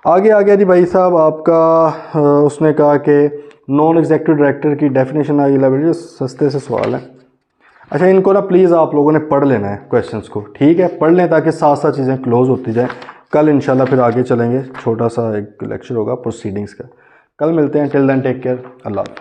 आगे आ गया जी भाई साहब आपका उसने कहा कि नॉन एग्जीक्यूटिव डायरेक्टर की डेफिनेशन आ गई, सस्ते से सवाल है। अच्छा, इनको ना प्लीज़ आप लोगों ने पढ़ लेना है क्वेश्चंस को, ठीक है, पढ़ लें ताकि साथ साथ चीज़ें क्लोज होती जाएँ। कल इंशाल्लाह फिर आगे चलेंगे, छोटा सा एक लेक्चर होगा प्रोसीडिंग्स का। कल मिलते हैं, टिल देन टेक केयर, अल्लाह हाफ़िज़।